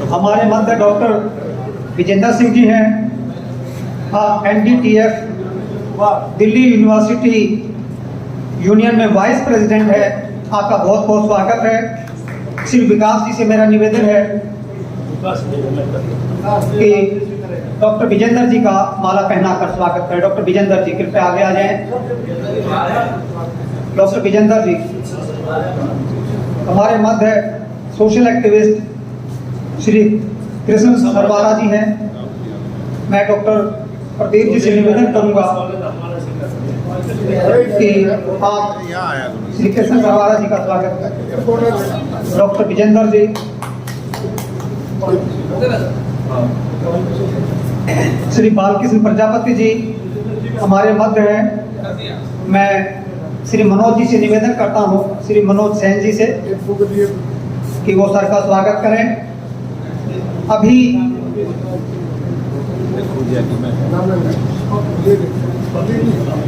हमारे मध्य डॉक्टर विजेंद्र सिंह जी हैं, NDTF दिल्ली यूनिवर्सिटी यूनियन में वाइस प्रेसिडेंट है, आपका बहुत बहुत स्वागत है। श्री विकास जी से मेरा निवेदन है कि डॉक्टर विजेंद्र जी का माला पहनाकर स्वागत करें। डॉक्टर विजेंद्र जी कृपया आगे आ जाएं। डॉक्टर विजेंद्र जी हमारे मध्य सोशल एक्टिविस्ट श्री कृष्ण सरवारा जी हैं। मैं डॉक्टर प्रदीप जी से निवेदन करूंगा कि आप श्री कृष्ण सरवारा जी का स्वागत करें। डॉक्टर विजेंद्र जी, श्री बालकृष्ण प्रजापति जी हमारे मध्य हैं। मैं श्री मनोज जी से निवेदन करता हूं, श्री मनोज सेन जी से, कि वो सर का स्वागत करें। अभी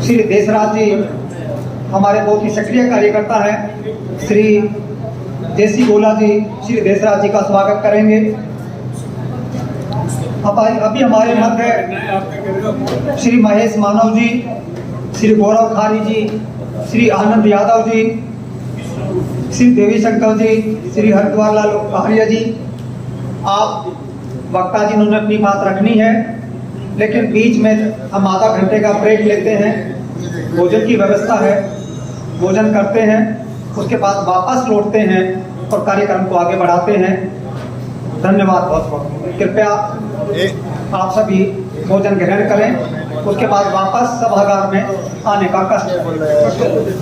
श्री देशराज जी हमारे बहुत ही सक्रिय कार्यकर्ता हैं, श्री देसी गोला जी श्री देशराज जी का स्वागत करेंगे। अभी हमारे मध्य श्री महेश मानव जी, श्री गौरव खारी जी, श्री आनंद यादव जी, श्री देवी शंकर जी, श्री हरिद्वार लाल आर्य जी। आप वक्ता जी उन्होंने अपनी बात रखनी है, लेकिन बीच में हम आधा घंटे का ब्रेक लेते हैं, भोजन की व्यवस्था है, भोजन करते हैं, उसके बाद वापस लौटते हैं और कार्यक्रम को आगे बढ़ाते हैं। धन्यवाद बहुत बहुत। कृपया आप सभी भोजन ग्रहण करें, उसके बाद वापस सभागार में आने का कष्ट।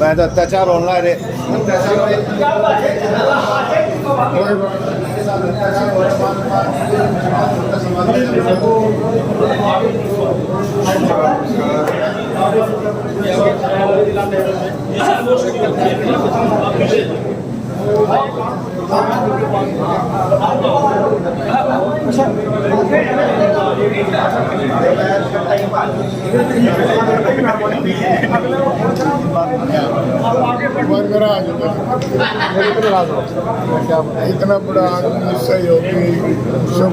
मैं तो अत्याचार ऑनलाइन है। इतना बड़ा आदमी सहयोगी सब